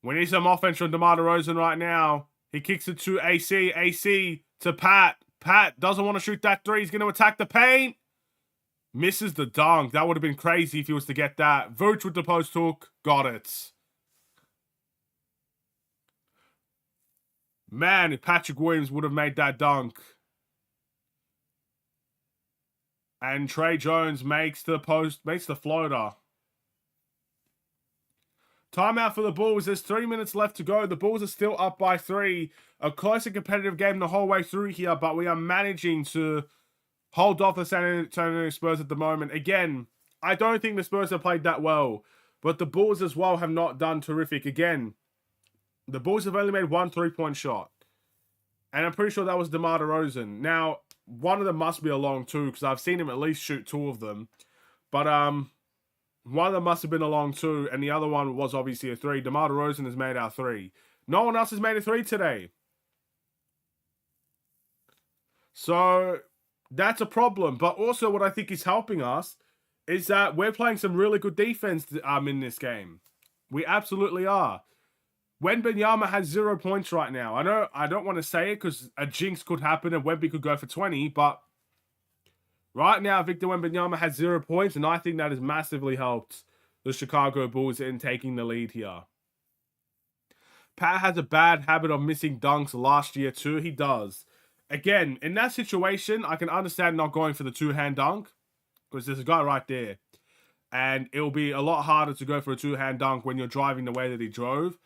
We need some offense from DeMar DeRozan right now. He kicks it to AC. AC to Pat. Pat doesn't want to shoot that three. He's going to attack the paint. Misses the dunk. That would have been crazy if he was to get that. Vooch with the post hook. Got it. Man, if Patrick Williams would have made that dunk. And Trey Jones makes the floater. Timeout for the Bulls. There's 3 minutes left to go. The Bulls are still up by 3. A close and competitive game the whole way through here, but we are managing to hold off the San Antonio Spurs at the moment. Again, I don't think the Spurs have played that well, but the Bulls as well have not done terrific. Again, the Bulls have only made 1 3-point shot, and I'm pretty sure that was DeMar DeRozan. Now, one of them must be a long two, because I've seen him at least shoot 2 of them, but one of them must have been a long 2, and the other one was obviously a 3. DeMar DeRozan has made our 3. No one else has made a 3 today. So that's a problem. But also what I think is helping us is that we're playing some really good defense in this game. We absolutely are. Wembanyama has 0 points right now. I know I don't want to say it because a jinx could happen and Wemby could go for 20, but right now Victor Wembanyama has 0 points, and I think that has massively helped the Chicago Bulls in taking the lead here. Pat has a bad habit of missing dunks last year too. He does. Again, in that situation, I can understand not going for the 2-hand dunk because there's a guy right there. And it'll be a lot harder to go for a 2-hand dunk when you're driving the way that he drove.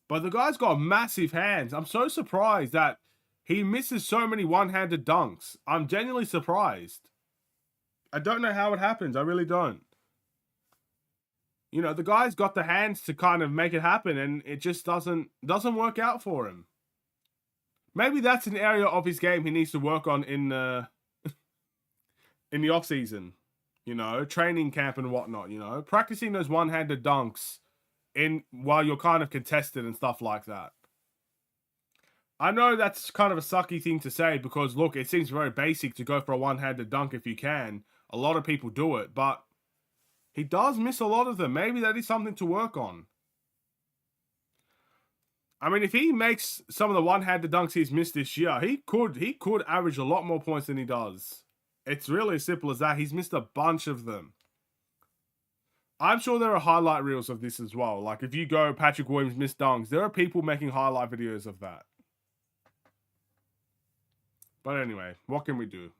But the guy's got massive hands. I'm so surprised that he misses so many one-handed dunks. I'm genuinely surprised. I don't know how it happens. I really don't. You know, the guy's got the hands to kind of make it happen, and it just doesn't work out for him. Maybe that's an area of his game he needs to work on in the off season. You know, training camp and whatnot. You know, practicing those one-handed dunks while you're kind of contested and stuff like that. I know that's kind of a sucky thing to say because, look, it seems very basic to go for a one-handed dunk if you can. A lot of people do it, but he does miss a lot of them. Maybe that is something to work on. I mean, if he makes some of the one-handed dunks he's missed this year, he could average a lot more points than he does. It's really as simple as that. He's missed a bunch of them. I'm sure there are highlight reels of this as well. Like, if you go Patrick Williams missed dunks, there are people making highlight videos of that. But anyway, what can we do?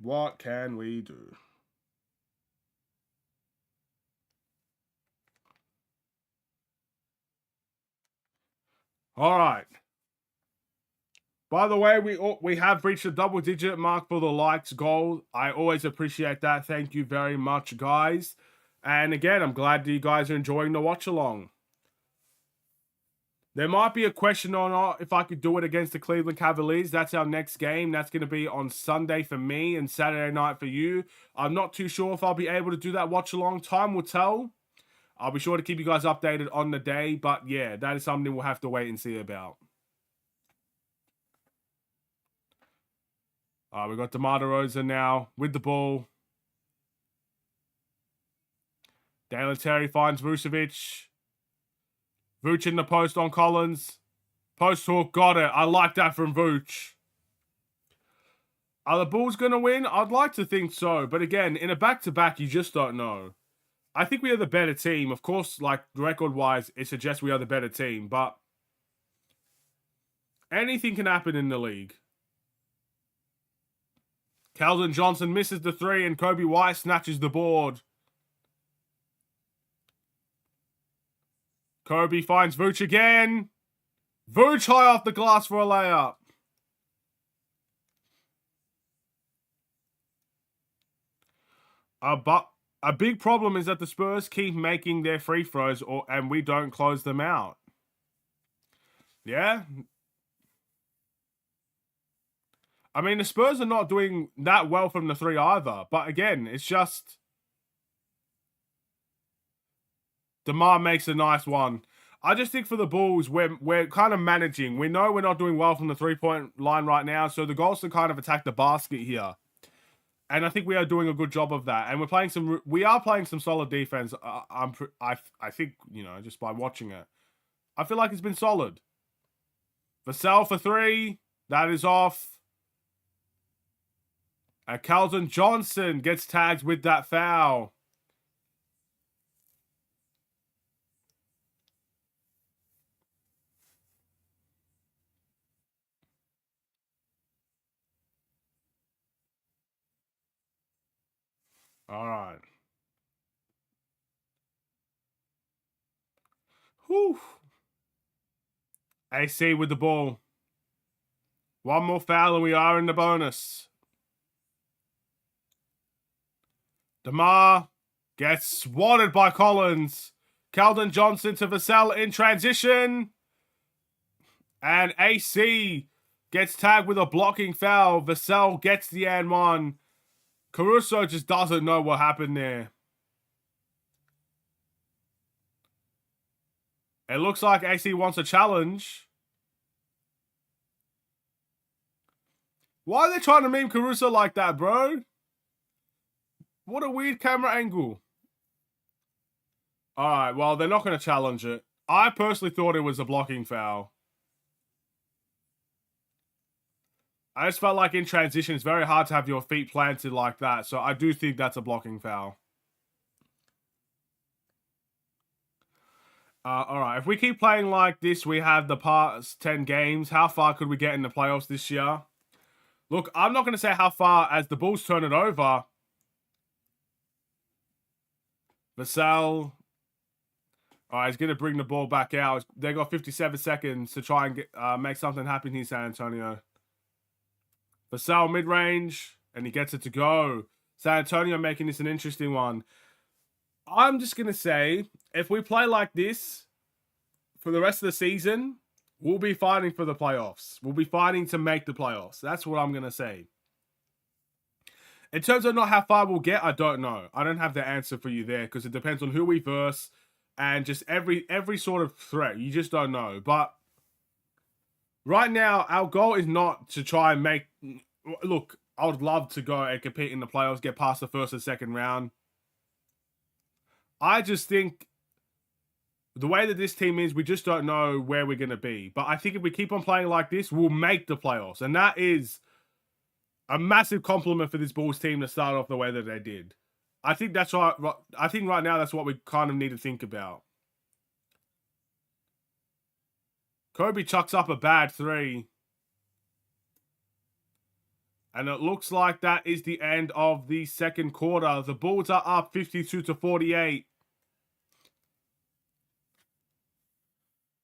What can we do? All right. By the way, we have reached the double-digit mark for the likes goal. I always appreciate that. Thank you very much, guys. And again, I'm glad that you guys are enjoying the watch-along. There might be a question on if I could do it against the Cleveland Cavaliers. That's our next game. That's going to be on Sunday for me and Saturday night for you. I'm not too sure if I'll be able to do that watch-along. Time will tell. I'll be sure to keep you guys updated on the day. But yeah, that is something we'll have to wait and see about. We got DeMar DeRozan now with the ball. Dalen Terry finds Vucevic. Vooch in the post on Collins. Post hook, got it. I like that from Vooch. Are the Bulls going to win? I'd like to think so. But again, in a back-to-back, you just don't know. I think we are the better team. Of course, like record-wise, it suggests we are the better team. But anything can happen in the league. Keldon Johnson misses the three and Kobe White snatches the board. Kobe finds Vooch again. Vooch high off the glass for a layup. But a big problem is that the Spurs keep making their free throws and we don't close them out. Yeah. I mean, the Spurs are not doing that well from the three either. But again, it's just DeMar makes a nice one. I just think for the Bulls, we're kind of managing. We know we're not doing well from the three-point line right now, so the goal is to kind of attack the basket here. And I think we are doing a good job of that. And we are playing some solid defense. I think, you know, just by watching it, I feel like it's been solid. Vassell for three. That is off. And Keldon Johnson gets tagged with that foul. All right. Whew. AC with the ball. One more foul and we are in the bonus. DeMar gets swatted by Collins. Keldon Johnson to Vassell in transition. And AC gets tagged with a blocking foul. Vassell gets the and one. Caruso just doesn't know what happened there. It looks like AC wants a challenge. Why are they trying to meme Caruso like that, bro? What a weird camera angle. Alright, well, they're not going to challenge it. I personally thought it was a blocking foul. I just felt like in transition, it's very hard to have your feet planted like that. So I do think that's a blocking foul. Alright, if we keep playing like this, we have the past 10 games. How far could we get in the playoffs this year? Look, I'm not going to say how far as the Bulls turn it over. Vassell. Alright, he's going to bring the ball back out. They got 57 seconds to try and make something happen here, San Antonio. Vassell mid-range, and he gets it to go. San Antonio making this an interesting one. I'm just going to say, if we play like this for the rest of the season, we'll be fighting for the playoffs. We'll be fighting to make the playoffs. That's what I'm going to say. In terms of not how far we'll get, I don't know. I don't have the answer for you there because it depends on who we verse and just every sort of threat. You just don't know. But right now, our goal is not to try and make... Look, I would love to go and compete in the playoffs, get past the first and second round. I just think the way that this team is, we just don't know where we're going to be. But I think if we keep on playing like this, we'll make the playoffs. And that is a massive compliment for this Bulls team to start off the way that they did. I think that's right. I think right now that's what we kind of need to think about. Kobe chucks up a bad three. And it looks like that is the end of the second quarter. The Bulls are up 52-48.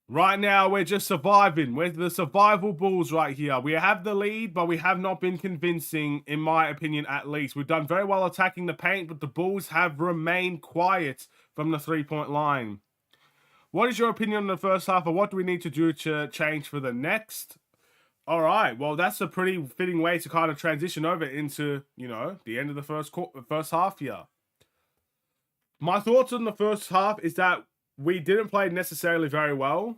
Right now, we're just surviving. We're the survival Bulls right here. We have the lead, but we have not been convincing, in my opinion, at least. We've done very well attacking the paint, but the Bulls have remained quiet from the three-point line. What is your opinion on the first half, or what do we need to do to change for the next? All right, well, that's a pretty fitting way to kind of transition over into, you know, the end of the first half here. My thoughts on the first half is that we didn't play necessarily very well.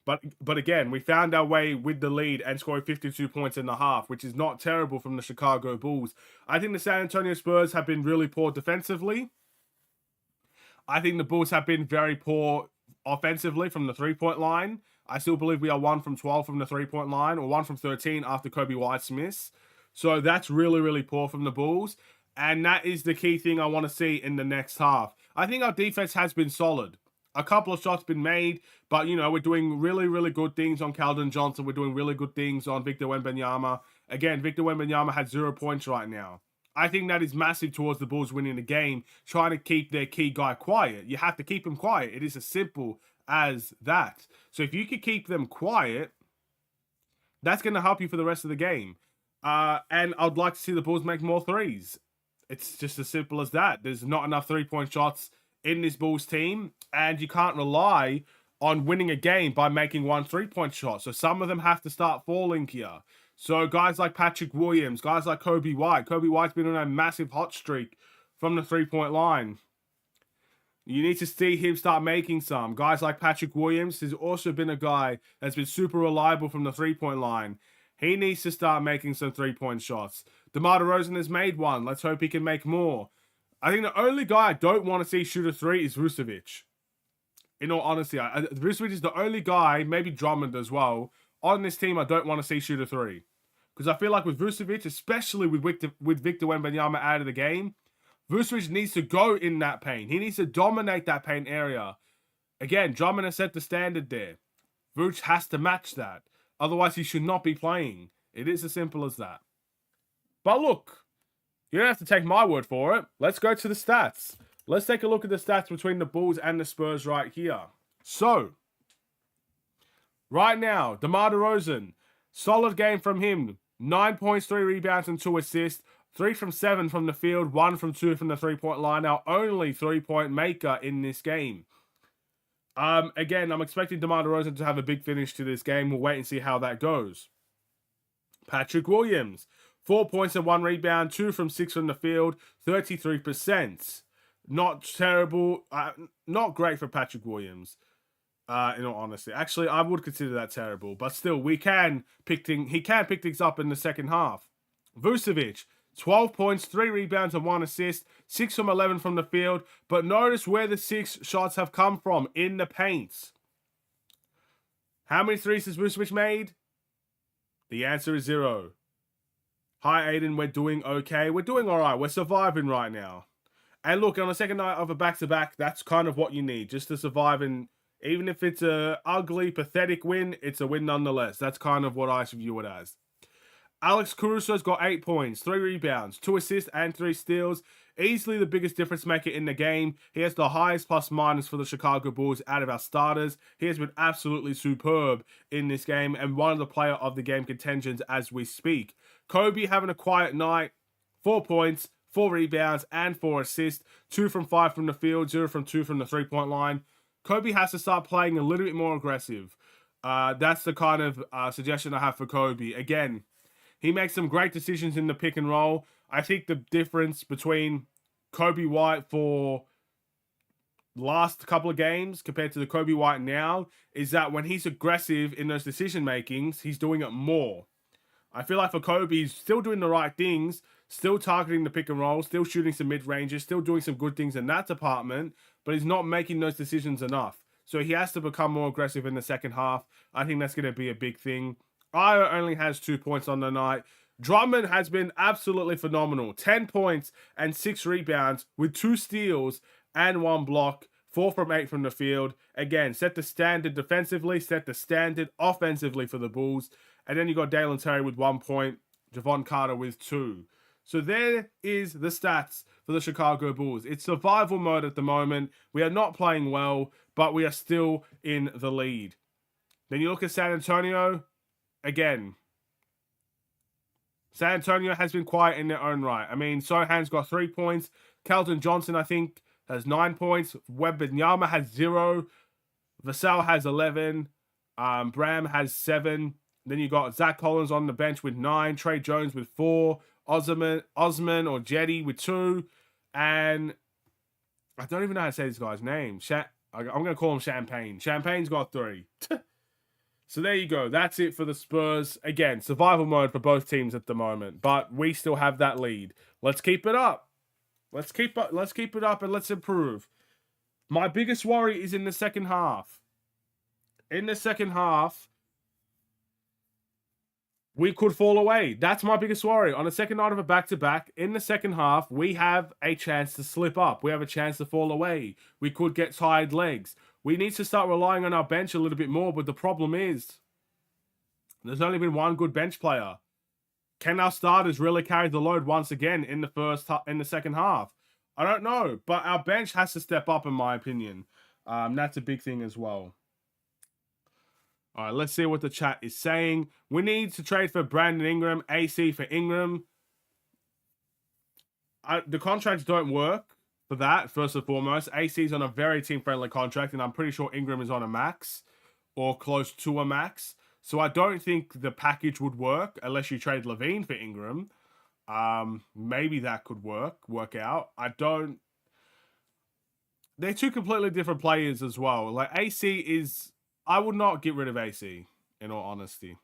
But again, we found our way with the lead and scored 52 points in the half, which is not terrible from the Chicago Bulls. I think the San Antonio Spurs have been really poor defensively. I think the Bulls have been very poor offensively from the three-point line. I still believe we are 1 from 12 from the three-point line, or 1 from 13 after Kobe White's miss. So that's really, really poor from the Bulls. And that is the key thing I want to see in the next half. I think our defense has been solid. A couple of shots been made, but, you know, we're doing really, really good things on Keldon Johnson. We're doing really good things on Victor Wembanyama. Again, Victor Wembanyama had 0 points right now. I think that is massive towards the Bulls winning the game, trying to keep their key guy quiet. You have to keep him quiet. It is as simple as that. So if you could keep them quiet, that's going to help you for the rest of the game. And I'd like to see the Bulls make more threes. It's just as simple as that. There's not enough three-point shots in this Bulls team, and you can't rely on winning a game by making 1 3-point shot. So some of them have to start falling here. So guys like Patrick Williams, guys like Kobe White. Kobe White's been on a massive hot streak from the three-point line. You need to see him start making some. Guys like Patrick Williams has also been a guy that's been super reliable from the three-point line. He needs to start making some three-point shots. DeMar DeRozan has made one. Let's hope he can make more. I think the only guy I don't want to see shoot a three is Vucevic. In all honesty, Vucevic is the only guy, maybe Drummond as well, on this team I don't want to see shoot a three. Because I feel like with Vucevic, especially with Victor Wembanyama out of the game, Vucevic needs to go in that paint. He needs to dominate that paint area. Again, Drummond has set the standard there. Vucevic has to match that. Otherwise, he should not be playing. It is as simple as that. But look, you don't have to take my word for it. Let's go to the stats. Let's take a look at the stats between the Bulls and the Spurs right here. So, right now, DeMar DeRozan, solid game from him. 9 points, 3 rebounds, and 2 assists. 3 from 7 from the field, 1 from 2 from the three-point line. Our only three-point maker in this game. Again, I'm expecting DeMar DeRozan to have a big finish to this game. We'll wait and see how that goes. Patrick Williams, 4 points and 1 rebound, 2 from 6 from the field, 33%. Not terrible, not great for Patrick Williams, in all honesty. Actually, I would consider that terrible, but still, he can pick things up in the second half. Vucevic, 12 points, 3 rebounds and 1 assist, 6 from 11 from the field, but notice where the 6 shots have come from, in the paint. How many threes has Vucevic made? The answer is 0. Hi, Aiden, we're doing okay. We're doing all right. We're surviving right now. And look, on the second night of a back-to-back, that's kind of what you need, just to survive. And even if it's a ugly, pathetic win, it's a win nonetheless. That's kind of what I view it as. Alex Caruso's got 8 points, 3 rebounds, 2 assists, and 3 steals. Easily the biggest difference maker in the game. He has the highest plus-minus for the Chicago Bulls out of our starters. He has been absolutely superb in this game and one of the player of the game contentions as we speak. Kobe having a quiet night. 4 points, 4 rebounds, and 4 assists. 2 from 5 from the field, 0 from 2 from the 3-point line. Kobe has to start playing a little bit more aggressive. That's the kind of suggestion I have for Kobe. Again, he makes some great decisions in the pick and roll. I think the difference between Kobe White for last couple of games compared to the Kobe White now is that when he's aggressive in those decision makings, he's doing it more. I feel like for Kobe, he's still doing the right things, still targeting the pick and roll, still shooting some mid-ranges, still doing some good things in that department, but he's not making those decisions enough. So he has to become more aggressive in the second half. I think that's going to be a big thing. Io only has 2 points on the night. Drummond has been absolutely phenomenal. 10 points and 6 rebounds with 2 steals and 1 block. 4 from 8 from the field. Again, set the standard defensively, set the standard offensively for the Bulls. And then you got Dalen Terry with 1 point, Javon Carter with 2. So there is the stats for the Chicago Bulls. It's survival mode at the moment. We are not playing well, but we are still in the lead. Then you look at San Antonio. Again, San Antonio has been quiet in their own right. I mean, Sohan's got 3 points. Keldon Johnson, I think, has 9 points. Wembanyama has 0. Vassell has 11. Bram has 7. Then you got Zach Collins on the bench with 9. Trey Jones with 4. Osman or Jetty with 2. And I don't even know how to say this guy's name. I'm going to call him Champagne. Champagne's got 3. So there you go. That's it for the Spurs. Again, survival mode for both teams at the moment. But we still have that lead. Let's keep it up. Let's keep it up and let's improve. My biggest worry is in the second half. In the second half, we could fall away. That's my biggest worry. On the second night of a back-to-back, in the second half, we have a chance to slip up. We have a chance to fall away. We could get tired legs. We need to start relying on our bench a little bit more, but the problem is there's only been one good bench player. Can our starters really carry the load once again in the second half? I don't know, but our bench has to step up, in my opinion. That's a big thing as well. All right, let's see what the chat is saying. We need to trade for Brandon Ingram, AC for Ingram. The contracts don't work for that, first and foremost. AC's on a very team-friendly contract, and I'm pretty sure Ingram is on a max or close to a max. So I don't think the package would work unless you trade Levine for Ingram. Maybe that could work out. They're two completely different players as well. Like AC is, I would not get rid of AC, in all honesty.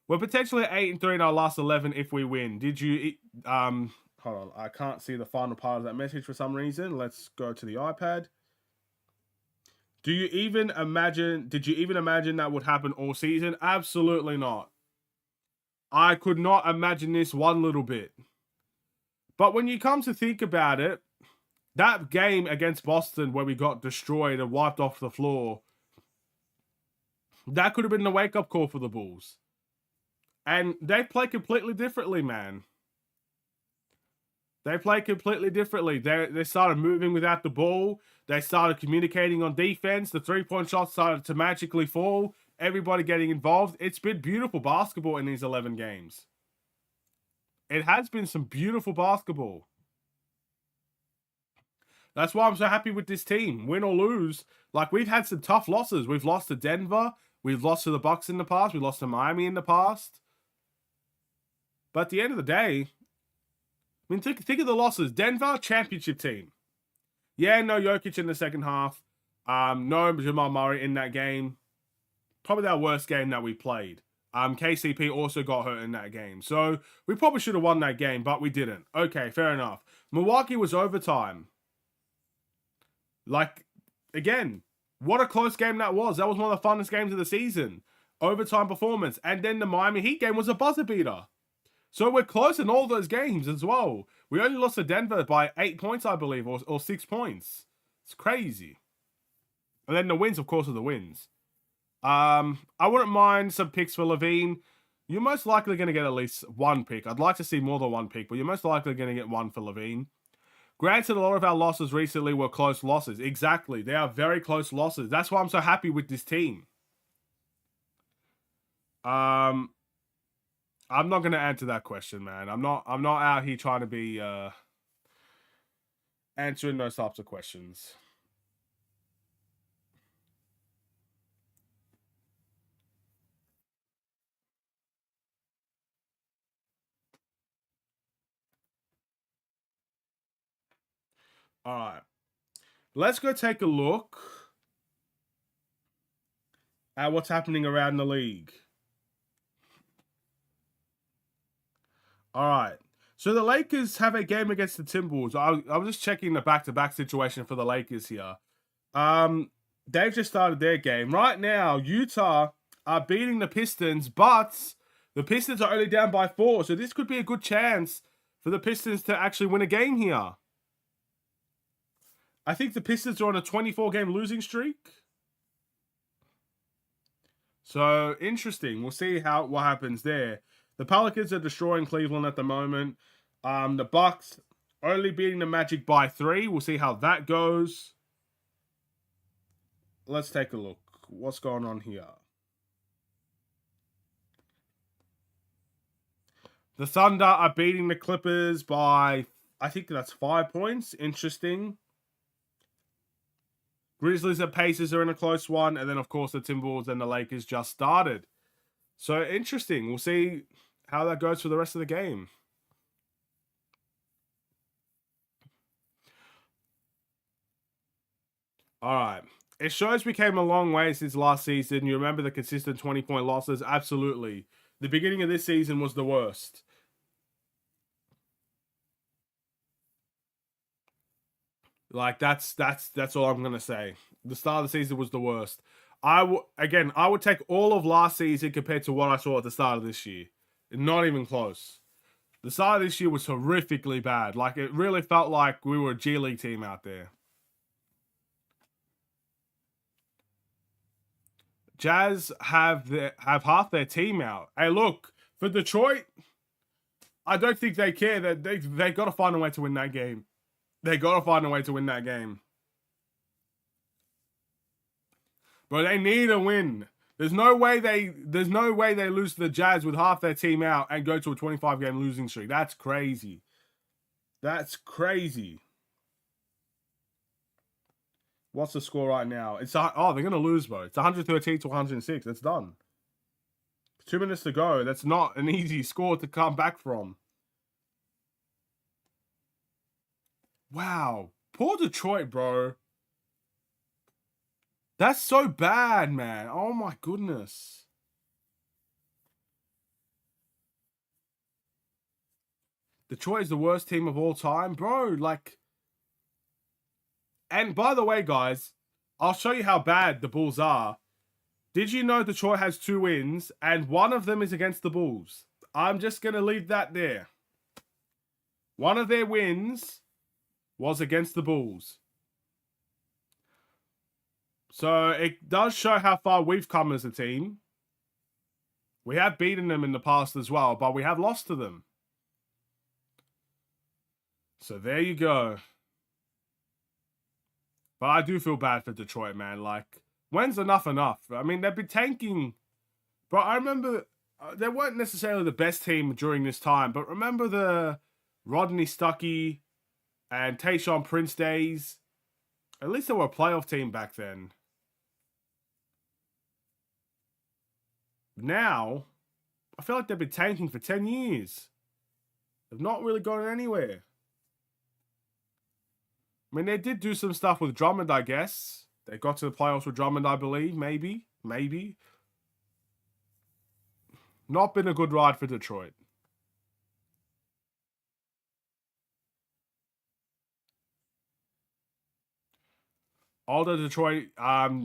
We're potentially 8-3 in our last 11 if we win. Did you, hold on, I can't see the final part of that message for some reason. Let's go to the iPad. Did you even imagine that would happen all season? Absolutely not. I could not imagine this one little bit. But when you come to think about it, that game against Boston where we got destroyed and wiped off the floor, that could have been the wake-up call for the Bulls. And they play completely differently, man. They play completely differently. They started moving without the ball. They started communicating on defense. The three-point shots started to magically fall. Everybody getting involved. It's been beautiful basketball in these 11 games. It has been some beautiful basketball. That's why I'm so happy with this team. Win or lose. Like, we've had some tough losses. We've lost to Denver. We've lost to the Bucks in the past. We lost to Miami in the past. But at the end of the day, I mean, think of the losses. Denver, championship team. Yeah, no Jokic in the second half. No Jamal Murray in that game. Probably our worst game that we played. KCP also got hurt in that game. So we probably should have won that game, but we didn't. Okay, fair enough. Milwaukee was overtime. Like, again, what a close game that was. That was one of the funnest games of the season. Overtime performance. And then the Miami Heat game was a buzzer beater. So we're close in all those games as well. We only lost to Denver by 8 points, I believe, or 6 points. It's crazy. And then the wins, of course, are the wins. I wouldn't mind some picks for Levine. You're most likely going to get at least one pick. I'd like to see more than one pick, but you're most likely going to get one for Levine. Granted, a lot of our losses recently were close losses. Exactly. They are very close losses. That's why I'm so happy with this team. I'm not going to answer that question, man. I'm not out here trying to be answering those types of questions. All right. Let's go take a look at what's happening around the league. All right. So the Lakers have a game against the Timberwolves. I was just checking the back-to-back situation for the Lakers here. They've just started their game. Right now, Utah are beating the Pistons, but the Pistons are only down by 4. So this could be a good chance for the Pistons to actually win a game here. I think the Pistons are on a 24-game losing streak. So interesting. We'll see what happens there. The Pelicans are destroying Cleveland at the moment. The Bucks only beating the Magic by 3. We'll see how that goes. Let's take a look. What's going on here? The Thunder are beating the Clippers by, I think that's 5 points. Interesting. Grizzlies and Pacers are in a close one. And then, of course, the Timberwolves and the Lakers just started. So, interesting. We'll see how that goes for the rest of the game. All right. It shows we came a long way since last season. You remember the consistent 20-point losses? Absolutely. The beginning of this season was the worst. Like, that's all I'm going to say. The start of the season was the worst. I would take all of last season compared to what I saw at the start of this year. Not even close. The start of this year was horrifically bad. Like, it really felt like we were a G League team out there. Jazz have half their team out. Hey, look, for Detroit, I don't think they care. That they got to find a way to win that game. They got to find a way to win that game. But they need a win. There's no way they lose to the Jazz with half their team out and go to a 25-game losing streak. That's crazy. That's crazy. What's the score right now? They're going to lose, bro. It's 113 to 106. It's done. 2 minutes to go. That's not an easy score to come back from. Wow. Poor Detroit, bro. That's so bad, man. Oh, my goodness. Detroit is the worst team of all time, bro. Like, and by the way, guys, I'll show you how bad the Bulls are. Did you know Detroit has 2 wins, and one of them is against the Bulls? I'm just going to leave that there. One of their wins was against the Bulls. So it does show how far we've come as a team. We have beaten them in the past as well, but we have lost to them. So there you go. But I do feel bad for Detroit, man. Like, when's enough? I mean, they've been tanking. But I remember they weren't necessarily the best team during this time. But remember the Rodney Stuckey and Tayshaun Prince days? At least they were a playoff team back then. Now, I feel like they've been tanking for 10 years. They've not really gone anywhere. I mean, they did do some stuff with Drummond, I guess. They got to the playoffs with Drummond, I believe. Maybe. Not been a good ride for Detroit. Older Detroit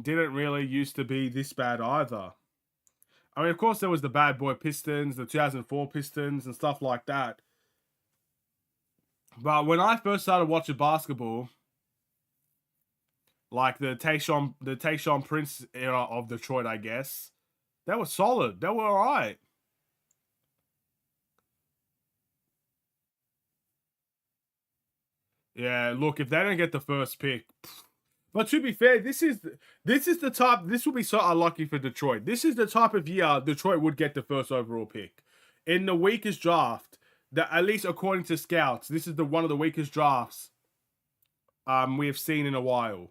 didn't really used to be this bad either. I mean, of course, there was the bad boy Pistons, the 2004 Pistons, and stuff like that. But when I first started watching basketball, like the Tayshaun Prince era of Detroit, I guess, they were solid. They were all right. Yeah, look, if they don't get the first pick, but to be fair, this is the type. This would be so unlucky for Detroit. This is the type of year Detroit would get the first overall pick. in the weakest draft, that at least according to scouts, this is one of the weakest drafts we have seen in a while.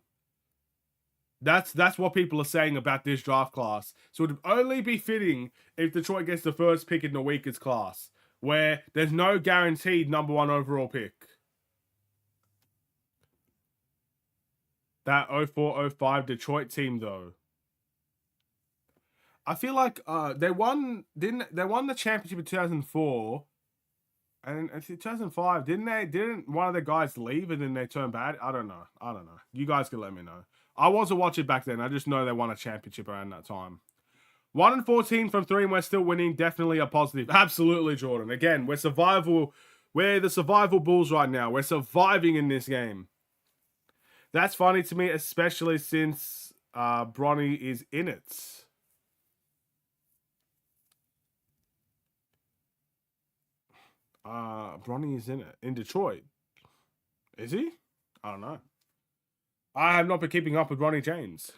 That's what people are saying about this draft class. So it would only be fitting if Detroit gets the first pick in the weakest class, where there's no guaranteed #1 overall pick. That 04-05 Detroit team, though. I feel like they won the championship in 2004, and in 2005 didn't one of the guys leave and then they turned bad? I don't know. You guys can let me know. I wasn't watching back then. I just know they won a championship around that time. 1-14 from 3 and we're still winning. Definitely a positive. Absolutely, Jordan. Again, we're the survival Bulls right now. We're surviving in this game. That's funny to me, especially since Bronny is in it. Bronny is in it. In Detroit. Is he? I don't know. I have not been keeping up with Bronny James.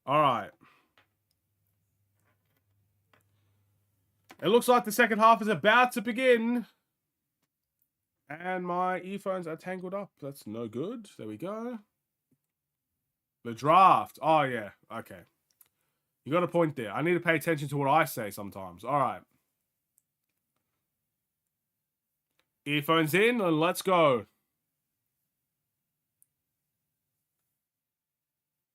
All right. It looks like the second half is about to begin. And my earphones are tangled up. That's no good. There we go. The draft. Oh, yeah. Okay. You got a point there. I need to pay attention to what I say sometimes. All right. Earphones in and let's go.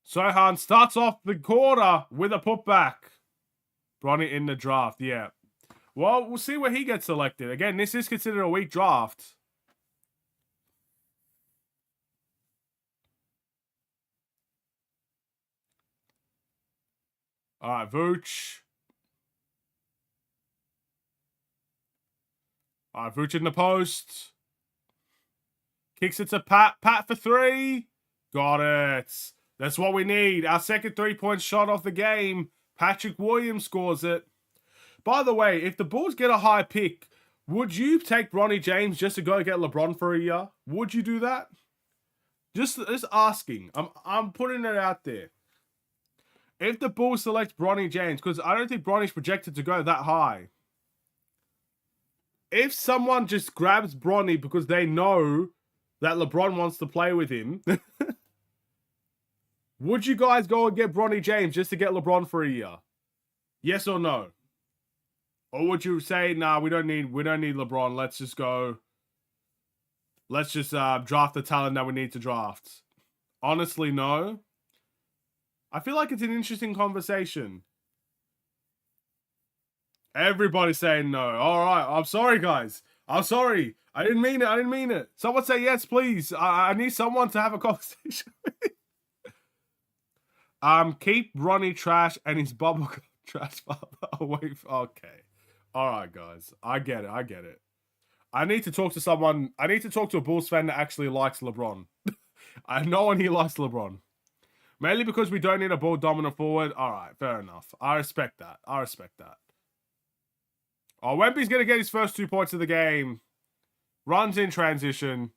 Sohan starts off the quarter with a putback. Bronny in the draft, yeah. Well, we'll see where he gets selected. Again, this is considered a weak draft. All right, Vooch. All right, Vooch in the post. Kicks it to Pat. Pat for 3. Got it. That's what we need. Our second 3-point shot off the game. Patrick Williams scores it. By the way, if the Bulls get a high pick, would you take Bronny James just to go get LeBron for a year? Would you do that? Just asking. I'm putting it out there. If the Bulls select Bronny James, because I don't think Bronny's projected to go that high. If someone just grabs Bronny because they know that LeBron wants to play with him, would you guys go and get Bronny James just to get LeBron for a year? Yes or no? Or would you say, nah, we don't need LeBron. Let's just go. Let's just draft the talent that we need to draft. Honestly, no. I feel like it's an interesting conversation. Everybody's saying no. All right. I'm sorry, guys. I'm sorry. I didn't mean it. Someone say yes, please. I need someone to have a conversation with. Keep Ronnie trash and his bubble trash away. Okay. All right, guys. I get it. I need to talk to someone. I need to talk to a Bulls fan that actually likes LeBron. I know one here likes LeBron. Mainly because we don't need a ball dominant forward. All right, fair enough. I respect that. Oh, Wemby's going to get his first 2 points of the game. Runs in transition.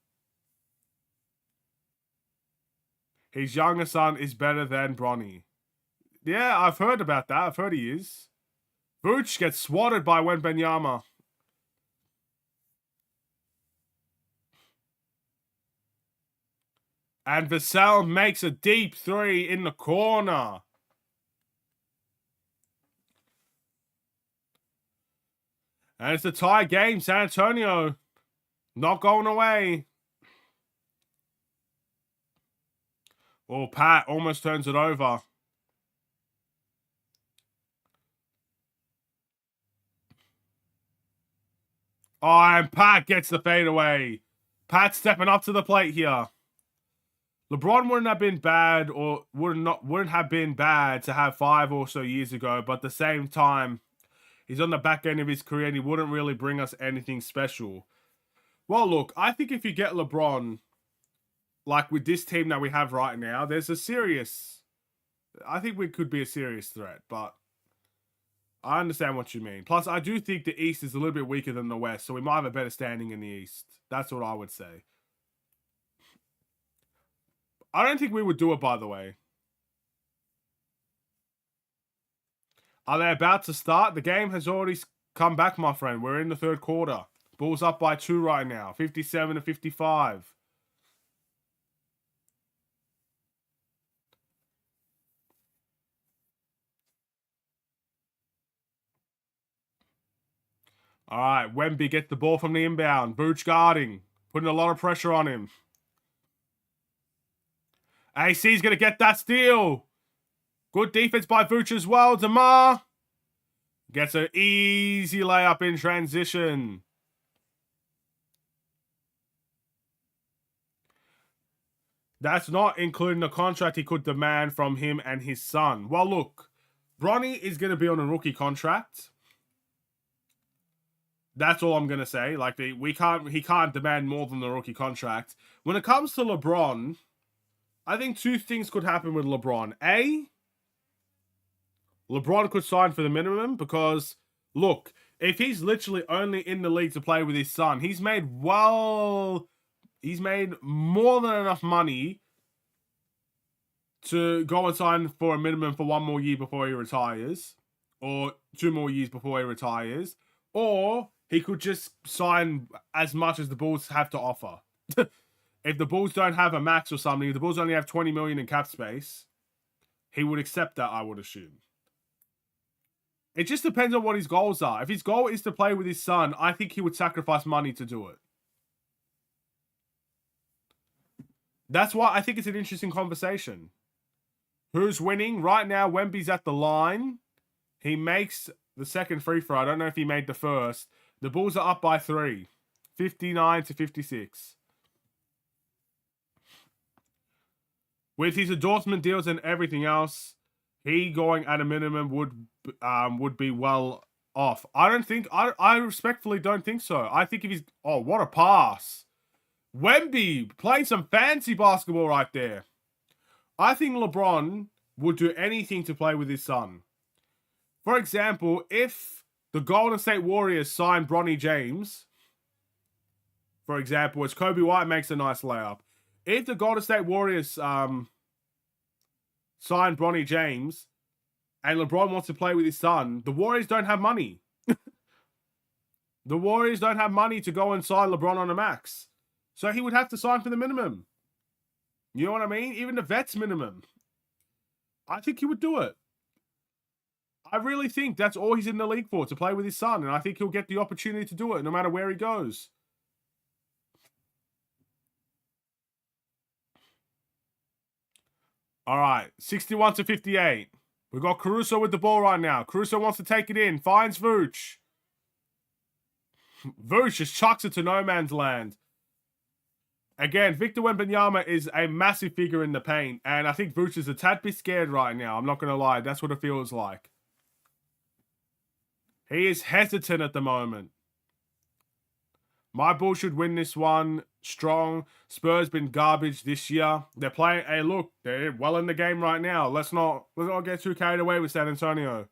His younger son is better than Bronny. Yeah, I've heard about that. I've heard he is. Vooch gets swatted by Wembanyama. And Vassell makes a deep 3 in the corner. And it's a tie game. San Antonio not going away. Oh, Pat almost turns it over. Oh, and Pat gets the fadeaway. Pat stepping up to the plate here. LeBron wouldn't have been bad, or wouldn't have been bad to have 5 or so years ago, but at the same time, he's on the back end of his career and he wouldn't really bring us anything special. Well, look, I think if you get LeBron, like with this team that we have right now, I think we could be a serious threat, but I understand what you mean. Plus, I do think the East is a little bit weaker than the West, so we might have a better standing in the East. That's what I would say. I don't think we would do it, by the way. Are they about to start? The game has already come back, my friend. We're in the third quarter. Bulls up by 2 right now, 57-55. All right, Wemby gets the ball from the inbound. Vooch guarding, putting a lot of pressure on him. AC's going to get that steal. Good defense by Vooch as well. DeMar gets an easy layup in transition. That's not including the contract he could demand from him and his son. Well, look, Bronny is going to be on a rookie contract. That's all I'm going to say. Like, he can't demand more than the rookie contract. When it comes to LeBron, I think 2 things could happen with LeBron. A, LeBron could sign for the minimum because, look, if he's literally only in the league to play with his son, he's made more than enough money to go and sign for a minimum for 1 more year before he retires, or 2 more years before he retires, or he could just sign as much as the Bulls have to offer. If the Bulls don't have a max or something, if the Bulls only have 20 million in cap space, he would accept that, I would assume. It just depends on what his goals are. If his goal is to play with his son, I think he would sacrifice money to do it. That's why I think it's an interesting conversation. Who's winning? Right now, Wemby's at the line. He makes the second free throw. I don't know if he made the first. The Bulls are up by 3. 59-56. With his endorsement deals and everything else, he going at a minimum would be well off. I respectfully don't think so. I think if he's... Oh, what a pass. Wemby playing some fancy basketball right there. I think LeBron would do anything to play with his son. For example, if the Golden State Warriors signed Bronny James, for example, as Kobe White makes a nice layup, if the Golden State Warriors signed Bronny James and LeBron wants to play with his son, the Warriors don't have money. The Warriors don't have money to go and sign LeBron on a max. So he would have to sign for the minimum. You know what I mean? Even the vet's minimum. I think he would do it. I really think that's all he's in the league for, to play with his son. And I think he'll get the opportunity to do it no matter where he goes. All right, 61-58. We've got Caruso with the ball right now. Caruso wants to take it in. Finds Vooch. Vooch just chucks it to no man's land. Again, Victor Wembanyama is a massive figure in the paint. And I think Vooch is a tad bit scared right now. I'm not going to lie. That's what it feels like. He is hesitant at the moment. My Bulls should win this one strong. Spurs been garbage this year. They're playing... Hey, look, they're well in the game right now. Let's not get too carried away with San Antonio.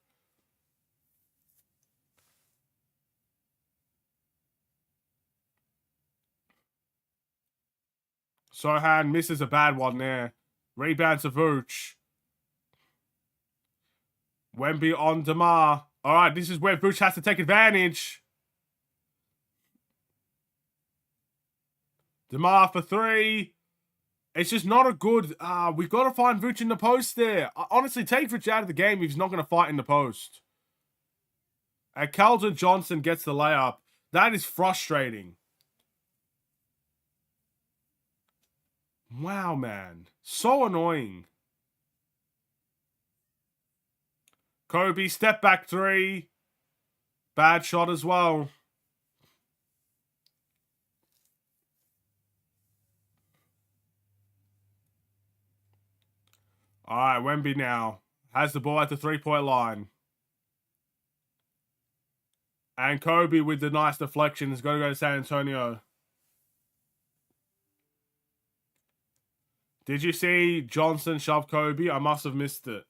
Sohan misses a bad one there. Rebound to Vooch. Wemby on DeMar. All right, this is where Vooch has to take advantage. DeMar for 3. It's just not a good... we've got to find Vooch in the post there. Honestly, take Vooch out of the game if he's not going to fight in the post. And Keldon Johnson gets the layup. That is frustrating. Wow, man. So annoying. Kobe, step back 3. Bad shot as well. All right, Wemby now has the ball at the 3-point line. And Kobe with the nice deflection is going to go to San Antonio. Did you see Johnson shove Kobe? I must have missed it.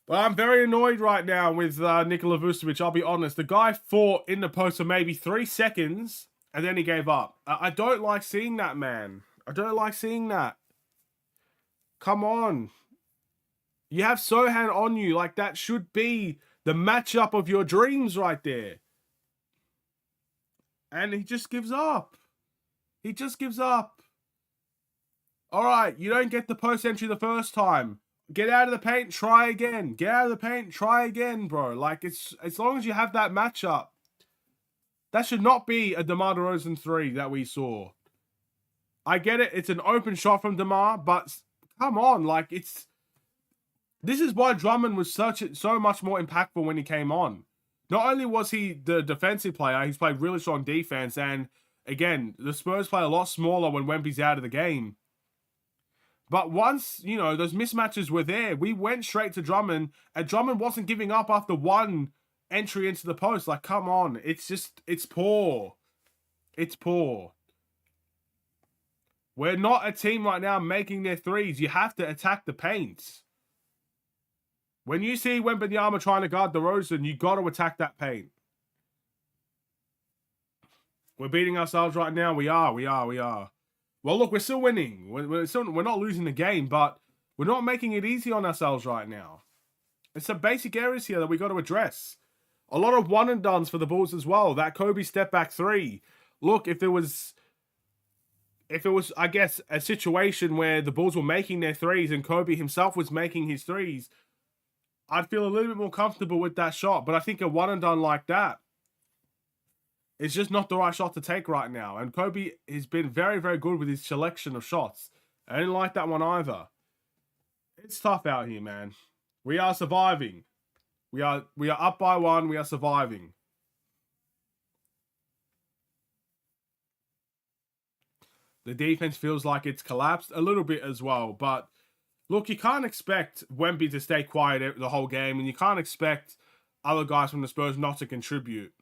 But I'm very annoyed right now with Nikola Vucevic, I'll be honest. The guy fought in the post for maybe 3 seconds, and then he gave up. I don't like seeing that, man. I don't like seeing that. Come on. You have Sohan on you. Like, that should be the matchup of your dreams right there. And he just gives up. He just gives up. All right, you don't get the post entry the first time. Get out of the paint, try again. Get out of the paint, try again, bro. Like, it's as long as you have that matchup. That should not be a DeMar DeRozan 3 that we saw. I get it. It's an open shot from DeMar, but come on. Like, this is why Drummond was so much more impactful when he came on. Not only was he the defensive player, he's played really strong defense. And again, the Spurs play a lot smaller when Wemby's out of the game. But once, you know, those mismatches were there, we went straight to Drummond, and Drummond wasn't giving up after one entry into the post. Like, come on. It's poor. It's poor. We're not a team right now making their threes. You have to attack the paint. When you see Wembanyama trying to guard DeRozan, you got to attack that paint. We're beating ourselves right now. We are. Well, look, we're still winning. We're not losing the game, but we're not making it easy on ourselves right now. It's some basic areas here that we got to address. A lot of one and dones for the Bulls as well. That Kobe step back 3. Look, if it was, I guess, a situation where the Bulls were making their threes and Kobe himself was making his threes, I'd feel a little bit more comfortable with that shot. But I think a one and done like that, it's just not the right shot to take right now. And Kobe has been very, very good with his selection of shots. I didn't like that one either. It's tough out here, man. We are surviving. We are up by 1. We are surviving. The defense feels like it's collapsed a little bit as well. But look, you can't expect Wemby to stay quiet the whole game. And you can't expect other guys from the Spurs not to contribute.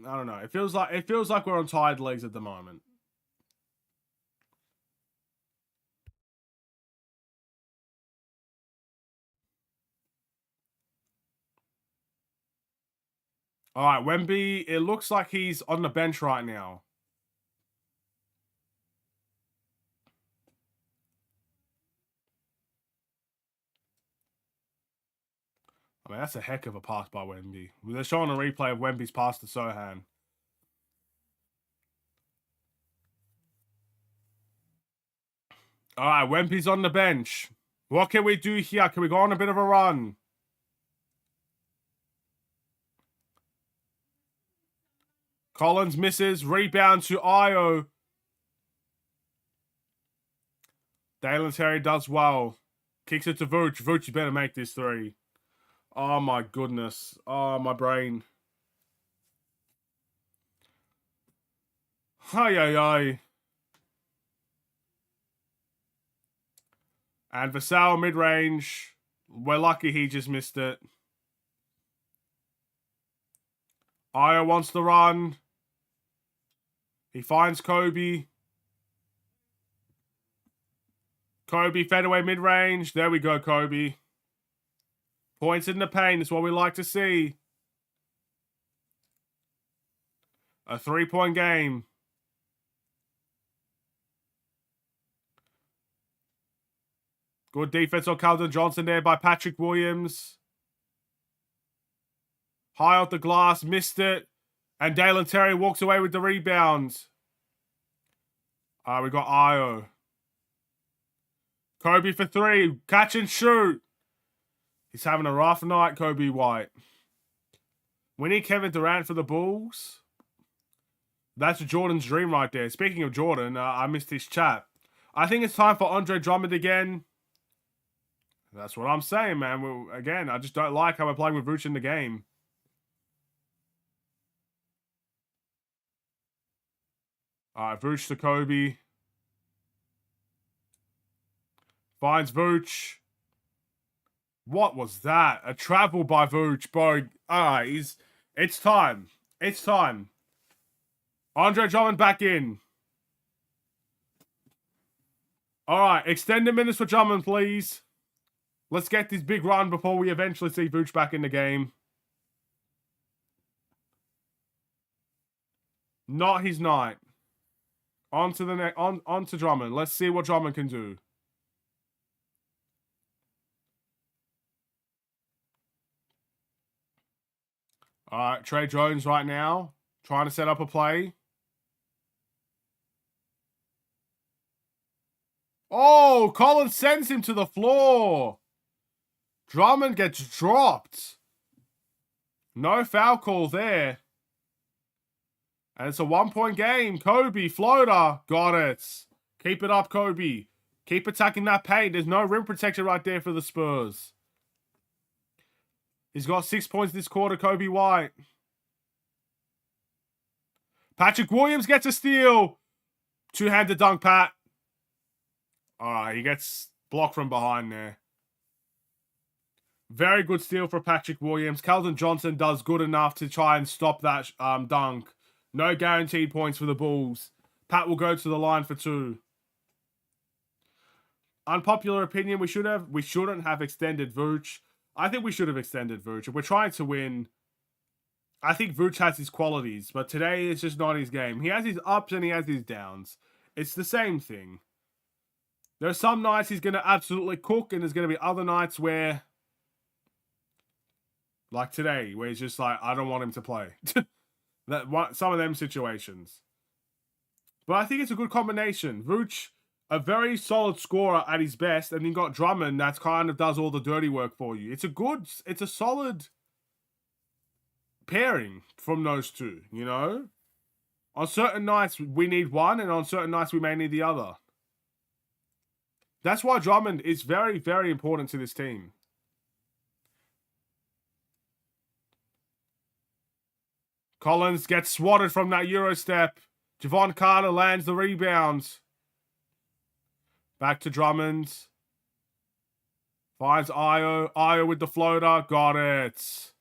I don't know. It feels like we're on tired legs at the moment. All right, Wemby, it looks like he's on the bench right now. I mean, that's a heck of a pass by Wemby. They're showing a replay of Wemby's pass to Sohan. All right, Wemby's on the bench. What can we do here? Can we go on a bit of a run? Collins misses. Rebound to Io. Dalen Terry does well. Kicks it to Vooch. Vooch, you better make this 3. Oh, my goodness. Oh, my brain. Hi. And Vassell mid-range. We're lucky he just missed it. Io wants to run. He finds Kobe. Kobe fed away mid-range. There we go, Kobe. Points in the paint is what we like to see. A 3-point game. Good defense on Keldon Johnson there by Patrick Williams. High off the glass, missed it. And Dalen Terry walks away with the rebound. We got Io. Kobe for 3. Catch and shoot. He's having a rough night, Kobe White. We need Kevin Durant for the Bulls. That's Jordan's dream right there. Speaking of Jordan, I missed his chat. I think it's time for Andre Drummond again. That's what I'm saying, man. Again, I just don't like how we're playing with Vooch in the game. All right, Vooch to Kobe. Finds Vooch. What was that? A travel by Vooch, bro. All right, it's time. It's time. Andre Drummond back in. All right, extended minutes for Drummond, please. Let's get this big run before we eventually see Vooch back in the game. Not his night. On to Drummond. Let's see what Drummond can do. All right, Trey Jones right now, trying to set up a play. Oh, Collins sends him to the floor. Drummond gets dropped. No foul call there. And it's a 1-point game. Kobe, floater. Got it. Keep it up, Kobe. Keep attacking that paint. There's no rim protection right there for the Spurs. He's got 6 points this quarter, Kobe White. Patrick Williams gets a steal. Two-handed dunk, Pat. All right, he gets blocked from behind there. Very good steal for Patrick Williams. Keldon Johnson does good enough to try and stop that dunk. No guaranteed points for the Bulls. Pat will go to the line for 2. Unpopular opinion, we shouldn't have extended Vooch. I think we should have extended Vooch. If we're trying to win, I think Vooch has his qualities, but today it's just not his game. He has his ups and he has his downs. It's the same thing. There are some nights he's going to absolutely cook, and there's going to be other nights where, like today, where he's just like, I don't want him to play. Some of them situations. But I think it's a good combination. Vooch, a very solid scorer at his best, and you got Drummond that kind of does all the dirty work for you. It's a solid pairing from those two, you know? On certain nights, we need one, and on certain nights, we may need the other. That's why Drummond is very, very important to this team. Collins gets swatted from that Euro step. Javon Carter lands the rebound. Back to Drummond. Finds Ayo. Ayo with the floater. Got it.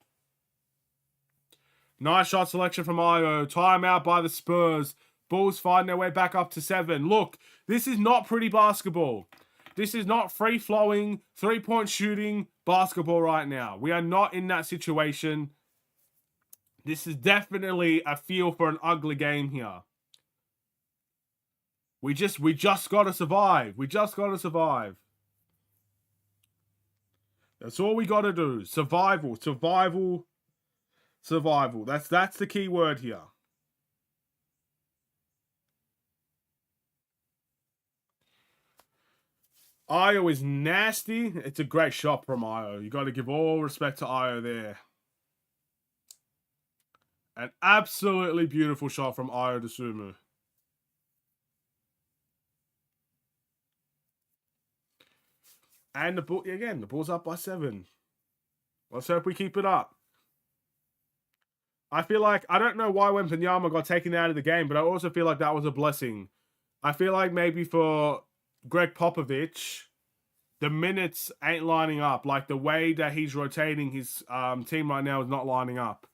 Nice shot selection from Ayo. Timeout by the Spurs. Bulls find their way back up to 7. Look, this is not pretty basketball. This is not free-flowing, three-point shooting basketball right now. We are not in that situation. This is definitely a feel for an ugly game here. We just got to survive. We just got to survive. That's all we got to do. Survival, survival, survival. That's the key word here. Ayo is nasty. It's a great shot from Ayo. You got to give all respect to Ayo there. An absolutely beautiful shot from Ayo Dosunmu. And the Bulls up by 7. Let's hope we keep it up. I feel like, I don't know why Wembanyama got taken out of the game, but I also feel like that was a blessing. I feel like maybe for Greg Popovich, the minutes ain't lining up. Like the way that he's rotating his team right now is not lining up.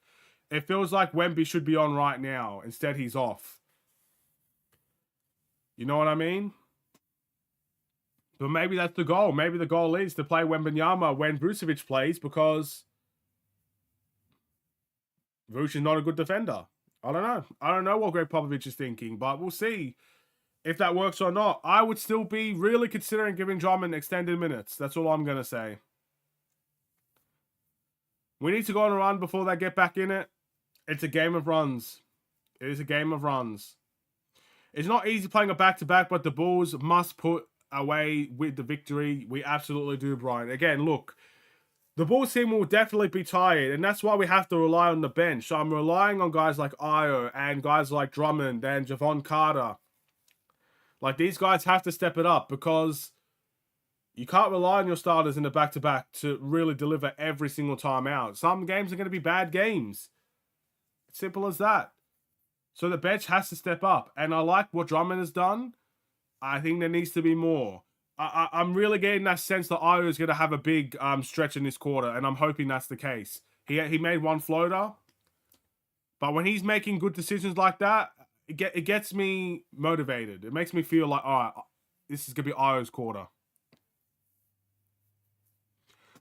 It feels like Wemby should be on right now. Instead, he's off. You know what I mean? But maybe that's the goal. Maybe the goal is to play Wembanyama when Vucevic plays, because Vuce is not a good defender. I don't know. I don't know what Greg Popovich is thinking, but we'll see if that works or not. I would still be really considering giving Drummond extended minutes. That's all I'm going to say. We need to go on a run before they get back in it. It's a game of runs. It is a game of runs. It's not easy playing a back-to-back, but the Bulls must put away with the victory. We absolutely do, Brian. Again, look, the Bulls team will definitely be tired, and that's why we have to rely on the bench. So I'm relying on guys like Ayo and guys like Drummond and Javon Carter. Like, these guys have to step it up, because you can't rely on your starters in the back-to-back to really deliver every single time out. Some games are going to be bad games. Simple as that. So the bench has to step up. And I like what Drummond has done. I think there needs to be more. I'm really getting that sense that Ayo is going to have a big stretch in this quarter, and I'm hoping that's the case. He made one floater. But when he's making good decisions like that, it gets me motivated. It makes me feel like, all right, this is going to be Ayo's quarter.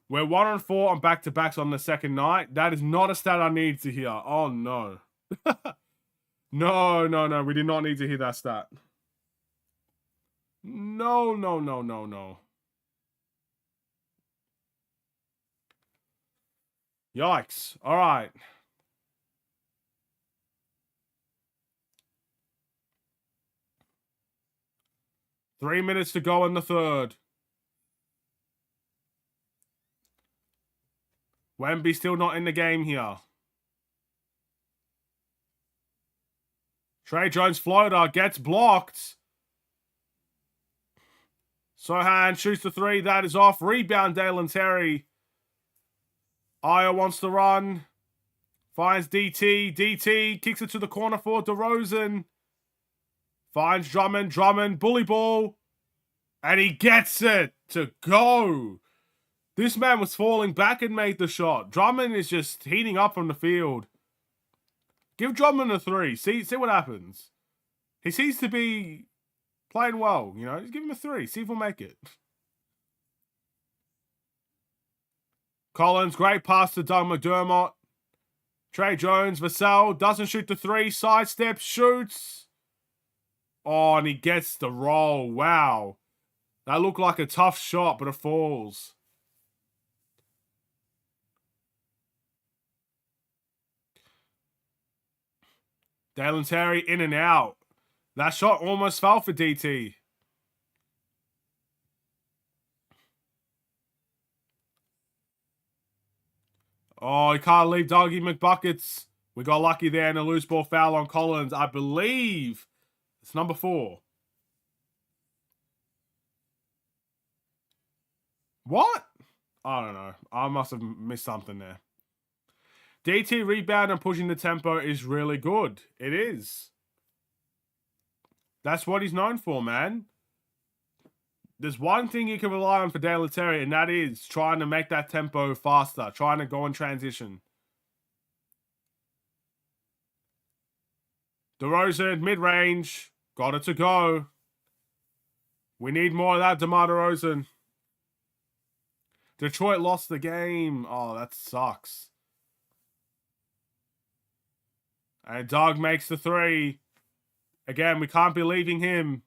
We're 1-4 on back-to-backs on the second night. That is not a stat I need to hear. Oh, no. No. We did not need to hear that stat. No. Yikes. All right. 3 minutes to go in the third. Wemby still not in the game here. Trey Jones floater gets blocked. Sohan shoots the three. That is off. Rebound, Dalen Terry. Ayo wants to run. Finds DT. DT kicks it to the corner for DeRozan. Finds Drummond. Drummond, bully ball. And he gets it to go. This man was falling back and made the shot. Drummond is just heating up from the field. Give Drummond a three. See what happens. He seems to be playing well, you know. Just give him a three. See if we'll make it. Collins, great pass to Doug McDermott. Trey Jones, Vassell doesn't shoot the three. Sidestep, shoots. Oh, and he gets the roll. Wow. That looked like a tough shot, but it falls. Dalen Terry in and out. That shot almost fell for DT. Oh, he can't leave Dougie McBuckets. We got lucky there in a loose ball foul on Collins. I believe it's number 4. What? I don't know. I must have missed something there. DT rebound and pushing the tempo is really good. It is. That's what he's known for, man. There's one thing you can rely on for Dalen Terry, and that is trying to make that tempo faster, trying to go in transition. DeRozan, mid-range. Got it to go. We need more of that, DeMar DeRozan. Detroit lost the game. Oh, that sucks. And Doug makes the three. Again, we can't be leaving him.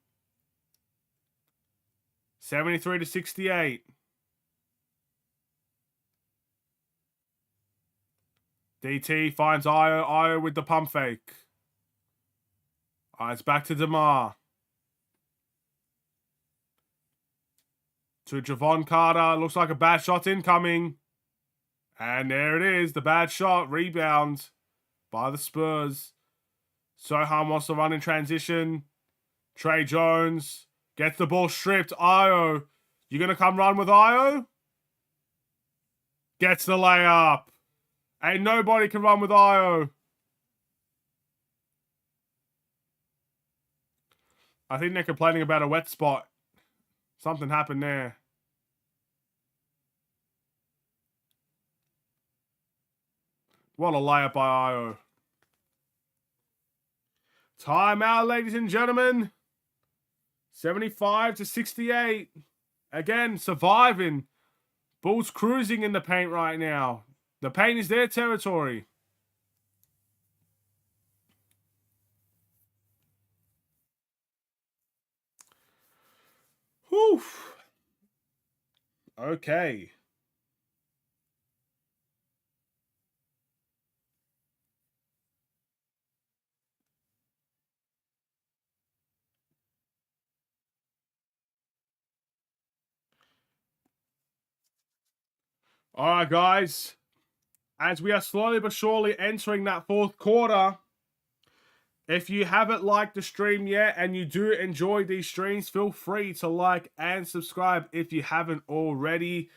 73-68. DT finds Ayo. Ayo with the pump fake. It's back to DeMar. To Javon Carter. Looks like a bad shot incoming. And there it is. The bad shot. Rebound by the Spurs. Sohan wants to run in transition. Trey Jones gets the ball stripped. Ayo. You going to come run with Ayo? Gets the layup. Ain't nobody can run with Ayo. I think they're complaining about a wet spot. Something happened there. What a layup by Ayo. Timeout, ladies and gentlemen. 75-68. Again, surviving. Bulls cruising in the paint right now. The paint is their territory. Whew. Okay. All right, guys. As we are slowly but surely entering that fourth quarter, if you haven't liked the stream yet and you do enjoy these streams, feel free to like and subscribe if you haven't already.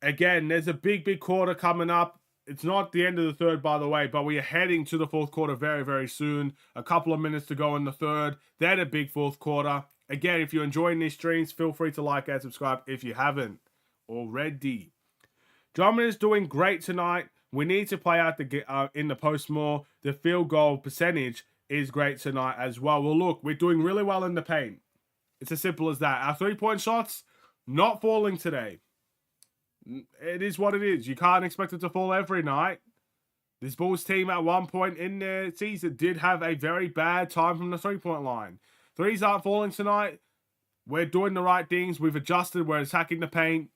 Again, there's a big quarter coming up. It's not the end of the third, by the way, but we are heading to the fourth quarter very, very soon. A couple of minutes to go in the third. Then a big fourth quarter. Again, if you're enjoying these streams, feel free to like and subscribe if you haven't already. Drummond is doing great tonight. We need to play out in the post more. The field goal percentage is great tonight as well. Well, look, we're doing really well in the paint. It's as simple as that. Our three-point shots, not falling today. It is what it is. You can't expect it to fall every night. This Bulls team at one point in their season did have a very bad time from the three-point line. Threes aren't falling tonight. We're doing the right things. We've adjusted. We're attacking the paint.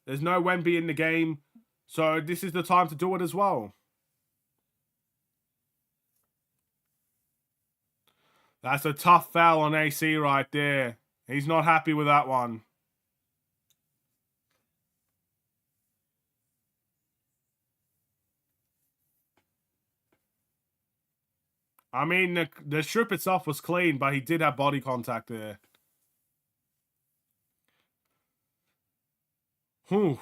There's no Wemby in the game. So this is the time to do it as well. That's a tough foul on AC right there. He's not happy with that one. I mean, the strip itself was clean, but he did have body contact there. Whew.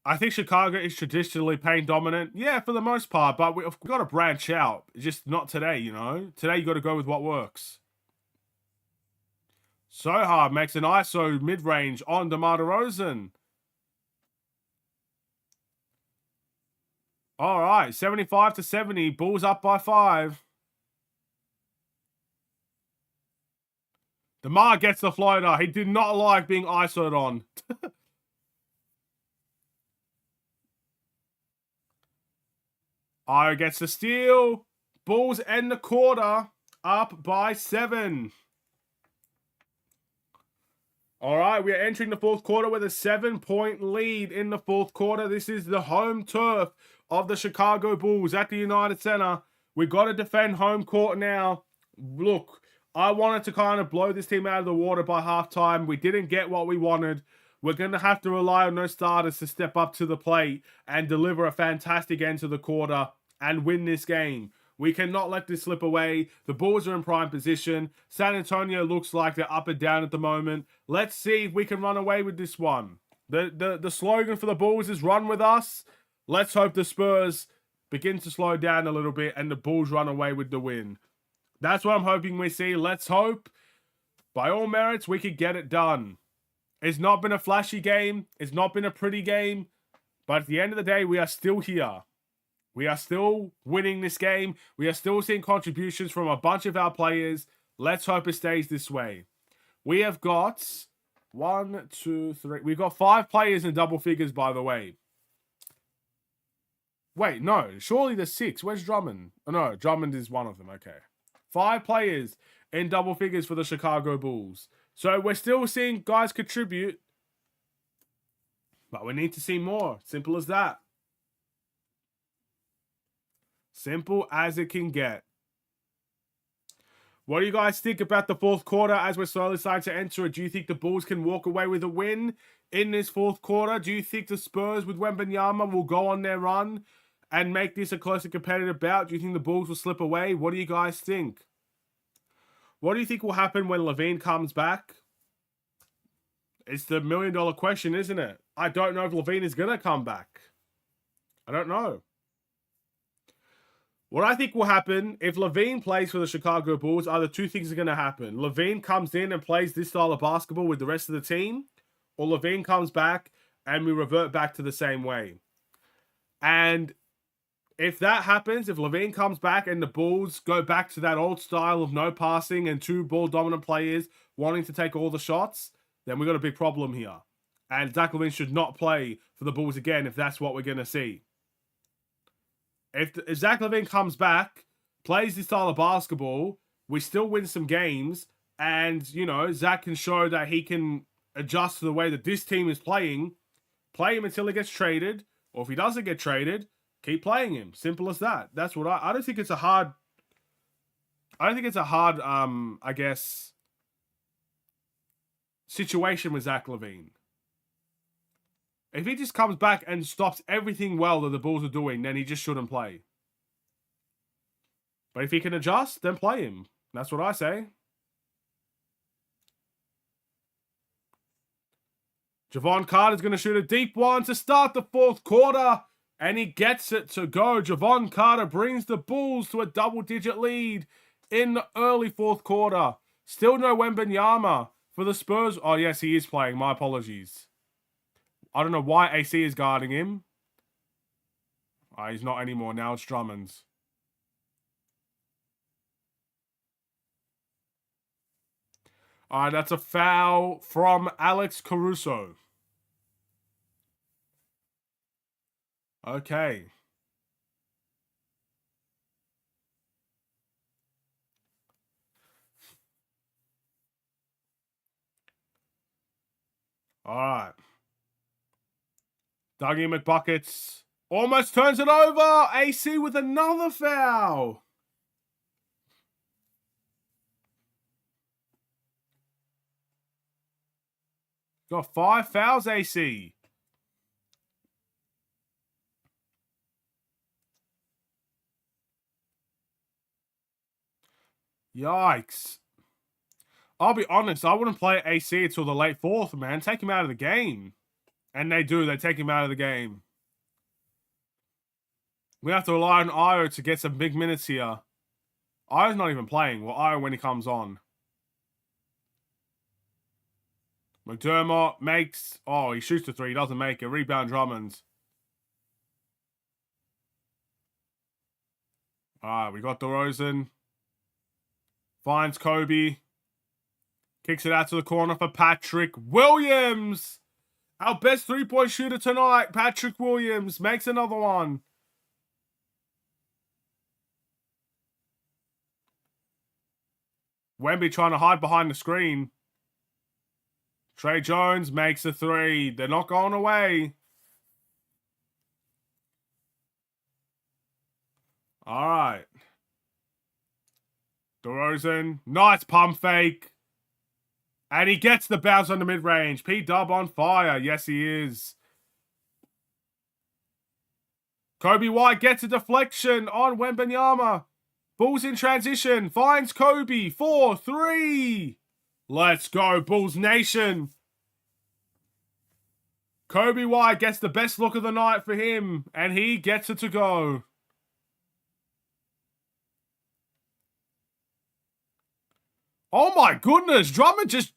I think Chicago is traditionally paint dominant. Yeah, for the most part, but we've got to branch out. It's just not today, you know? Today, you got to go with what works. So hard makes an ISO mid-range on DeMar DeRozan. All right, 75-70. Bulls up by 5. DeMar gets the floater. He did not like being ISO'd on. Io gets the steal. Bulls end the quarter up by 7. All right, we are entering the fourth quarter with a 7-point lead in the fourth quarter. This is the home turf of the Chicago Bulls at the United Center. We got to defend home court now. Look, I wanted to kind of blow this team out of the water by halftime. We didn't get what we wanted. We're going to have to rely on those starters to step up to the plate and deliver a fantastic end to the quarter and win this game. We cannot let this slip away. The Bulls are in prime position. San Antonio looks like they're up and down at the moment. Let's see if we can run away with this one. The slogan for the Bulls is run with us. Let's hope the Spurs begin to slow down a little bit and the Bulls run away with the win. That's what I'm hoping we see. Let's hope. By all merits, we could get it done. It's not been a flashy game. It's not been a pretty game. But at the end of the day, we are still here. We are still winning this game. We are still seeing contributions from a bunch of our players. Let's hope it stays this way. We have got 1, 2, 3. We've got 5 players in double figures, by the way. Wait, no. Surely there's 6. Where's Drummond? Oh, no, Drummond is one of them. Okay. 5 players in double figures for the Chicago Bulls. So we're still seeing guys contribute. But we need to see more. Simple as that. Simple as it can get. What do you guys think about the fourth quarter as we're slowly starting to enter it? Do you think the Bulls can walk away with a win in this fourth quarter? Do you think the Spurs with Wembanyama will go on their run and make this a closer competitive bout? Do you think the Bulls will slip away? What do you guys think? What do you think will happen when LaVine comes back? It's the million-dollar question, isn't it? I don't know if LaVine is going to come back. I don't know. What I think will happen, if LaVine plays for the Chicago Bulls, either two things are going to happen. LaVine comes in and plays this style of basketball with the rest of the team, or LaVine comes back and we revert back to the same way. And if that happens, if LaVine comes back and the Bulls go back to that old style of no passing and 2 ball-dominant players wanting to take all the shots, then we've got a big problem here. And Zach LaVine should not play for the Bulls again if that's what we're going to see. If Zach LaVine comes back, plays this style of basketball, we still win some games, and, you know, Zach can show that he can adjust to the way that this team is playing, play him until he gets traded, or if he doesn't get traded, keep playing him. Simple as that. That's what I don't think it's a hard, I guess, situation with Zach LaVine. If he just comes back and stops everything well that the Bulls are doing, then he just shouldn't play. But if he can adjust, then play him. That's what I say. Javon Carter's going to shoot a deep one to start the fourth quarter. And he gets it to go. Javon Carter brings the Bulls to a double-digit lead in the early fourth quarter. Still no Wembanyama for the Spurs. Oh, yes, he is playing. My apologies. I don't know why AC is guarding him. He's not anymore. Now it's Drummond's. All right, that's a foul from Alex Caruso. Okay. All right. Dougie McBuckets almost turns it over. AC with another foul. Got 5 fouls, AC. Yikes. I'll be honest, I wouldn't play AC until the late 4th, man. Take him out of the game. And they do. They take him out of the game. We have to rely on Io to get some big minutes here. Io's not even playing. Well, Io when he comes on. McDermott makes... Oh, he shoots the 3. He doesn't make it. Rebound Drummond. Alright, we got DeRozan. Finds Kobe. Kicks it out to the corner for Patrick Williams. Our best 3-point shooter tonight, Patrick Williams, makes another one. Wemby trying to hide behind the screen. Trey Jones makes a 3. They're not going away. All right. DeRozan, nice pump fake. And he gets the bounce on the mid-range. P-Dub on fire. Yes, he is. Kobe White gets a deflection on Wembanyama. Bulls in transition. Finds Kobe. 4-3. Let's go, Bulls Nation. Kobe White gets the best look of the night for him. And he gets it to go. Oh my goodness. Drummond just...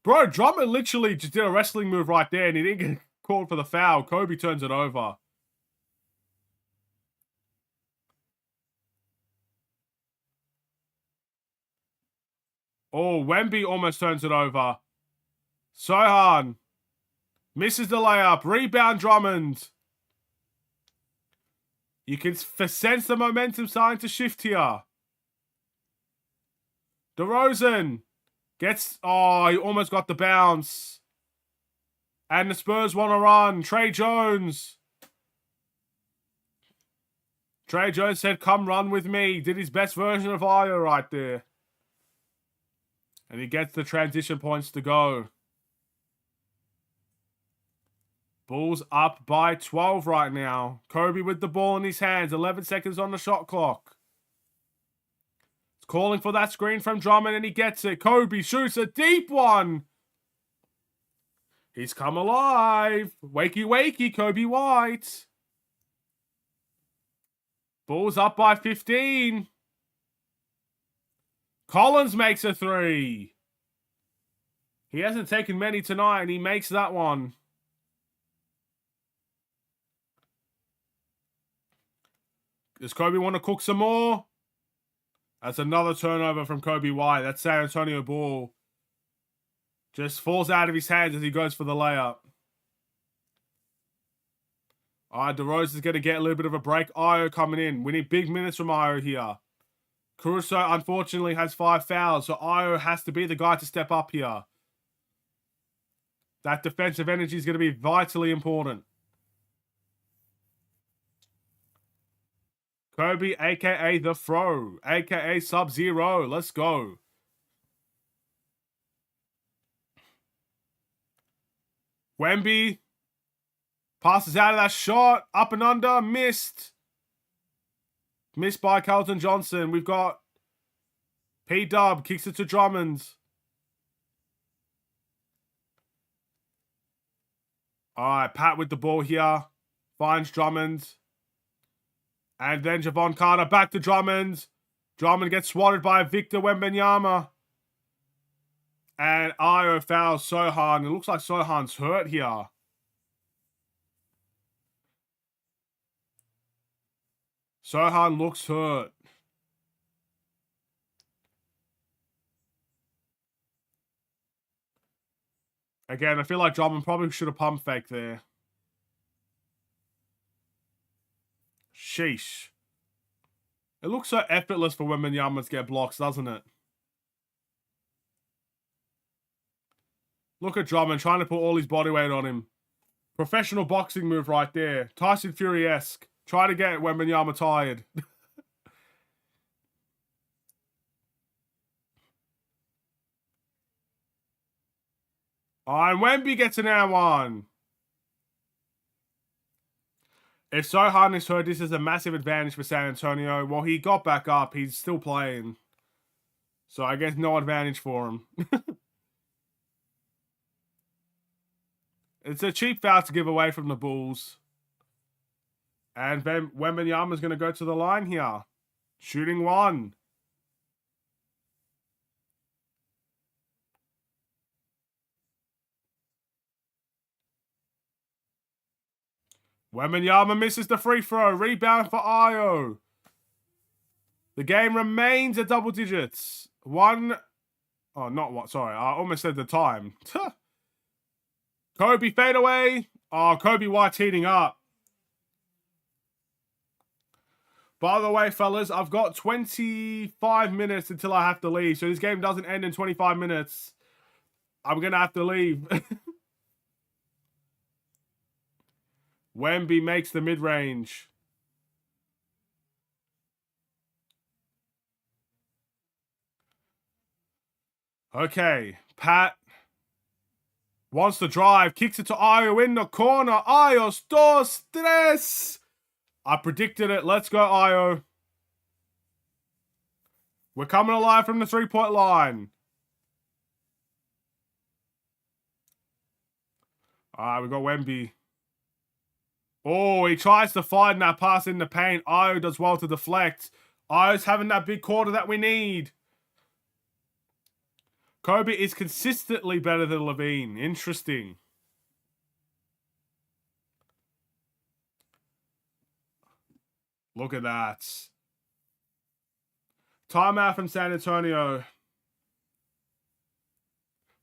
Bro, Drummond literally just did a wrestling move right there and he didn't get called for the foul. Kobe turns it over. Oh, Wemby almost turns it over. Sohan misses the layup. Rebound Drummond. You can sense the momentum starting to shift here. DeRozan gets... Oh, he almost got the bounce. And the Spurs want to run. Trey Jones. Trey Jones said, come run with me. Did his best version of Io right there. And he gets the transition points to go. Bulls up by 12 right now. Kobe with the ball in his hands. 11 seconds on the shot clock. It's calling for that screen from Drummond and he gets it. Kobe shoots a deep one. He's come alive. Wakey, wakey, Kobe White. Bulls up by 15. Collins makes a 3. He hasn't taken many tonight, and he makes that one. Does Kobe want to cook some more? That's another turnover from Kobe White. That San Antonio ball just falls out of his hands as he goes for the layup. All right, DeRozan's going to get a little bit of a break. Io coming in. We need big minutes from Io here. Caruso, unfortunately, has 5 fouls, so Io has to be the guy to step up here. That defensive energy is going to be vitally important. Kobe, a.k.a. The Fro, a.k.a. Sub-Zero. Let's go. Wemby passes out of that shot. Up and under. Missed. Missed by Carlton Johnson. We've got P-Dub. Kicks it to Drummond. All right, Pat with the ball here. Finds Drummond. And then Javon Carter back to Drummond. Drummond gets swatted by Victor Wembanyama. And Io fouls Sohan. It looks like Sohan's hurt here. Sohan looks hurt. Again, I feel like Drummond probably should have pump faked there. Sheesh. It looks so effortless for Wembanyama to get blocks, doesn't it? Look at Drummond trying to put all his body weight on him. Professional boxing move right there. Tyson Fury-esque. Try to get Wembanyama tired. And Wemby gets an air one. If So Harness heard this is a massive advantage for San Antonio, well, he got back up. He's still playing. So I guess no advantage for him. It's a cheap foul to give away from the Bulls. And then Wembanyama's going to go to the line here. Shooting one. Wembanyama misses the free throw. Rebound for Ayo. The game remains at double digits. Not what. Sorry, I almost said the time. Kobe fadeaway. Oh, Kobe White's heating up. By the way, fellas, I've got 25 minutes until I have to leave. So this game doesn't end in 25 minutes. I'm going to have to leave. Wemby makes the mid-range. Okay, Pat wants to drive, kicks it to Ayo in the corner. Ayo, dos, tres. I predicted it. Let's go, Ayo. We're coming alive from the three-point line. All right, we got Wemby. Oh, he tries to find that pass in the paint. Ayo does well to deflect. Ayo's having that big quarter that we need. Kobe is consistently better than Levine. Interesting. Look at that. Timeout from San Antonio.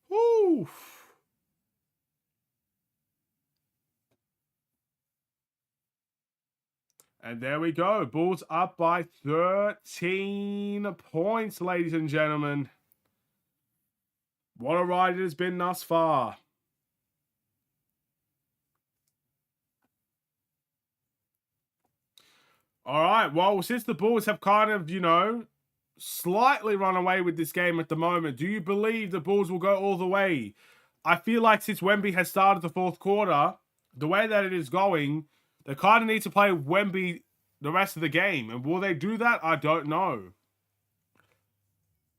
Woo! And there we go. Bulls up by 13 points, ladies and gentlemen. What a ride it has been thus far. All right. Well, since the Bulls have kind of, slightly run away with this game at the moment, do you believe the Bulls will go all the way? I feel like since Wemby has started the fourth quarter, the way that it is going, they kind of need to play Wemby the rest of the game. And will they do that? I don't know.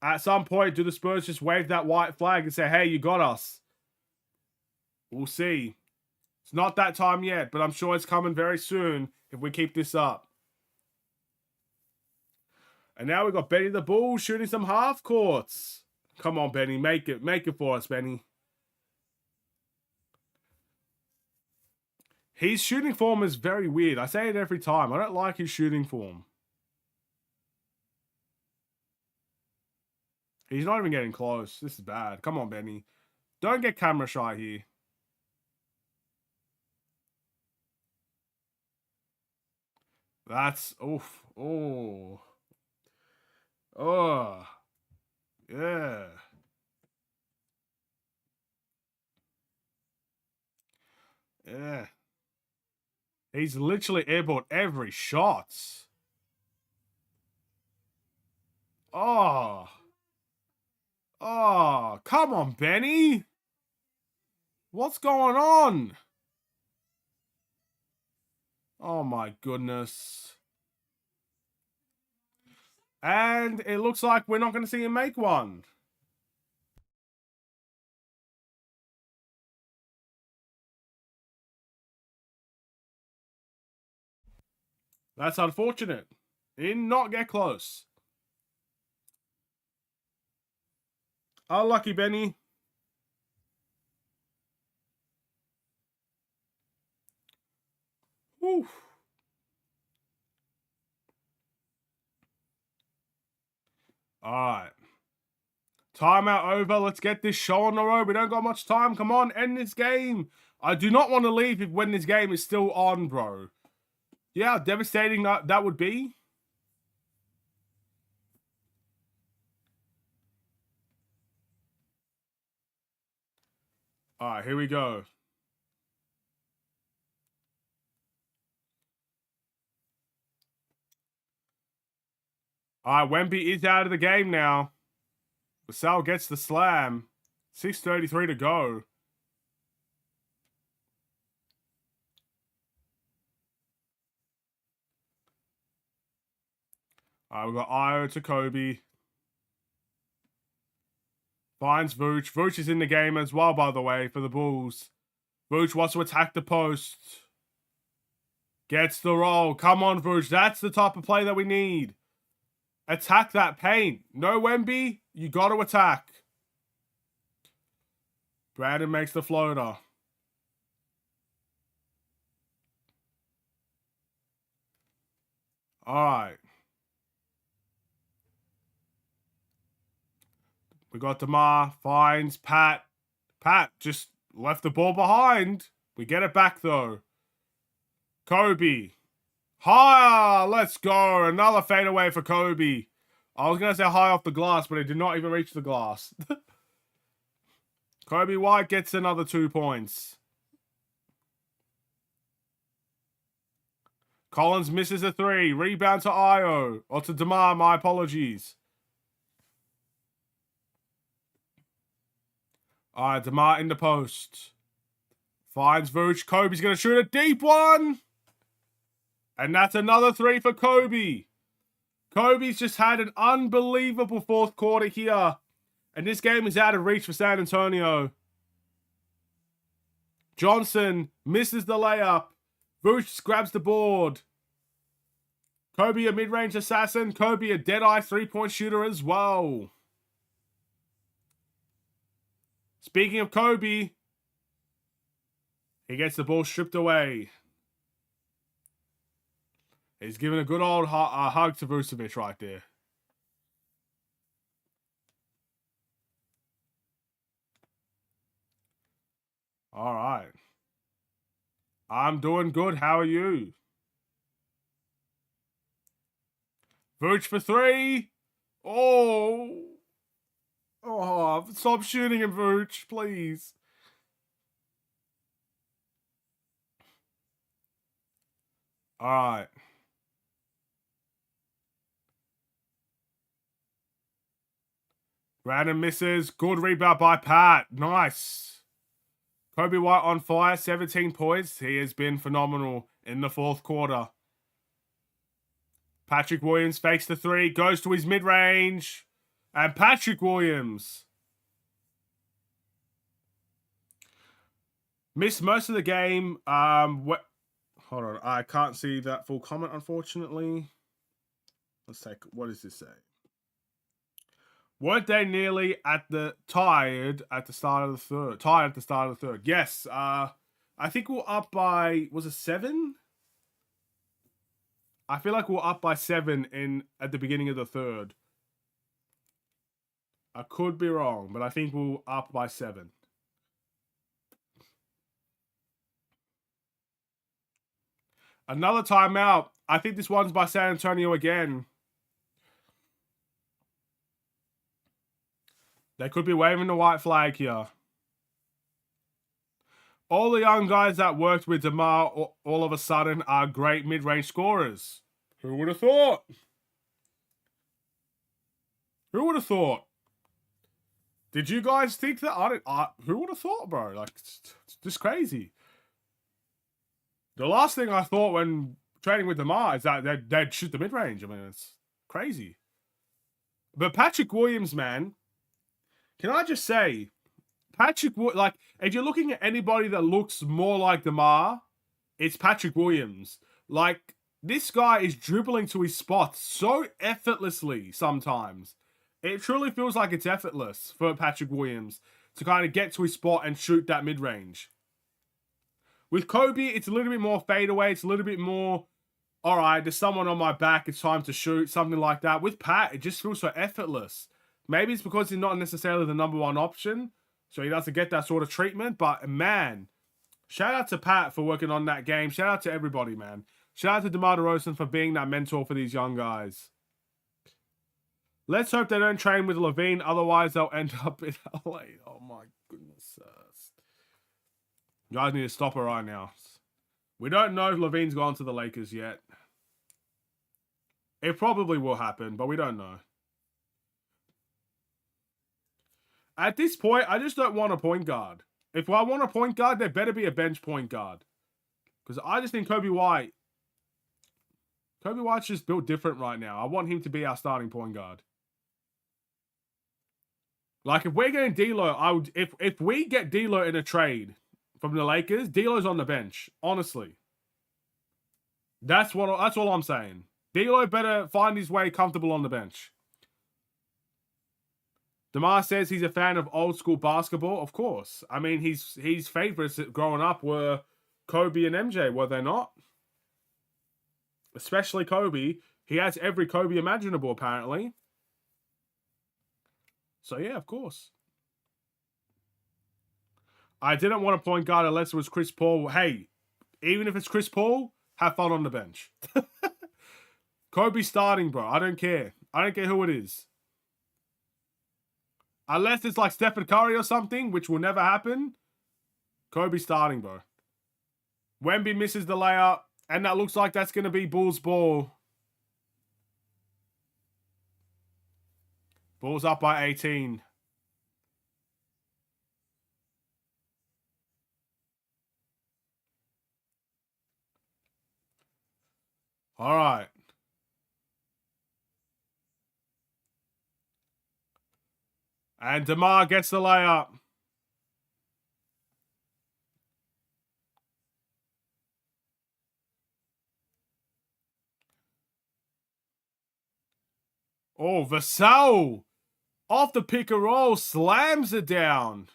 At some point, do the Spurs just wave that white flag and say, hey, you got us? We'll see. It's not that time yet, but I'm sure it's coming very soon if we keep this up. And now we've got Benny the Bull shooting some half courts. Come on, Benny. Make it for us, Benny. His shooting form is very weird. I say it every time. I don't like his shooting form. He's not even getting close. This is bad. Come on, Benny. Don't get camera shy here. That's... oof. Oh. Oh. Yeah. Yeah. He's literally airballed every shot. Oh. Oh, come on, Benny. What's going on? Oh, my goodness. And it looks like we're not going to see him make one. That's unfortunate. He did not get close. Unlucky, Benny. Woo. All right. Timeout over. Let's get this show on the road. We don't got much time. Come on, end this game. I do not want to leave when this game is still on, bro. Yeah, how devastating that would be. All right, here we go. All right, Wemby is out of the game now. Vassell gets the slam. 6:33 to go. All right, we've got Io to Kobe. Finds Vooch. Vooch is in the game as well, by the way, for the Bulls. Vooch wants to attack the post. Gets the roll. Come on, Vooch. That's the type of play that we need. Attack that paint. No Wemby. You got to attack. Brandon makes the floater. All right. We got DeMar. Finds Pat. Pat just left the ball behind. We get it back, though. Kobe. Higher. Let's go. Another fadeaway for Kobe. I was going to say high off the glass, but it did not even reach the glass. Kobe White gets another 2 points. Collins misses a 3. Rebound to Io. Or to DeMar, my apologies. All right, DeMar in the post. Finds Vooch. Kobe's going to shoot a deep one. And that's another 3 for Kobe. Kobe's just had an unbelievable fourth quarter here. And this game is out of reach for San Antonio. Johnson misses the layup. Vooch grabs the board. Kobe a mid-range assassin. Kobe a dead-eye three-point shooter as well. Speaking of Kobe, he gets the ball stripped away. He's giving a good old hug to Vucevic right there. All right. I'm doing good. How are you? Vooch for 3. Oh. Oh, stop shooting him, Vooch, please. All right. Brandon misses. Good rebound by Pat. Nice. Kobe White on fire. 17 points. He has been phenomenal in the fourth quarter. Patrick Williams fakes the 3. Goes to his mid-range. And Patrick Williams missed most of the game. Hold on. I can't see that full comment, unfortunately. Let's take... What does this say? Weren't they nearly tied at the start of the third? Tied at the start of the third. Yes. I think we're up by... Was it 7? I feel like we're up by 7 at the beginning of the third. I could be wrong, but I think we're up by 7. Another timeout. I think this one's by San Antonio again. They could be waving the white flag here. All the young guys that worked with DeMar all of a sudden are great mid-range scorers. Who would have thought? Who would have thought? Did you guys think that? Who would have thought, bro? Like, it's just crazy. The last thing I thought when training with DeMar is that they'd shoot the mid-range. I mean, it's crazy. But Patrick Williams, man, can I just say, like, if you're looking at anybody that looks more like DeMar, it's Patrick Williams. Like, this guy is dribbling to his spots so effortlessly sometimes. It truly feels like it's effortless for Patrick Williams to kind of get to his spot and shoot that mid-range. With Kobe, it's a little bit more fadeaway. It's a little bit more, all right, there's someone on my back. It's time to shoot, something like that. With Pat, it just feels so effortless. Maybe it's because he's not necessarily the number one option, so he doesn't get that sort of treatment. But, man, shout out to Pat for working on that game. Shout out to everybody, man. Shout out to DeMar DeRozan for being that mentor for these young guys. Let's hope they don't train with Levine. Otherwise, they'll end up in LA. Oh, my goodness. You guys need to stop her right now. We don't know if Levine's gone to the Lakers yet. It probably will happen, but we don't know. At this point, I just don't want a point guard. If I want a point guard, there better be a bench point guard. Because I just think Kobe White Kobe White's just built different right now. I want him to be our starting point guard. Like, if we're getting D'Lo, if we get D'Lo in a trade from the Lakers, D'Lo's on the bench. Honestly, that's all I'm saying. D'Lo better find his way comfortable on the bench. Demar says he's a fan of old school basketball. Of course. I mean, his favorites growing up were Kobe and MJ, were they not? Especially Kobe. He has every Kobe imaginable, apparently. So, yeah, of course. I didn't want a point guard unless it was Chris Paul. Hey, even if it's Chris Paul, have fun on the bench. Kobe starting, bro. I don't care. I don't care who it is. Unless it's like Stephen Curry or something, which will never happen. Kobe starting, bro. Wemby misses the layup, and that looks like that's going to be Bulls ball. Bulls up by 18. All right. And DeMar gets the layup. Oh, Vassell off the pick and roll slams it down.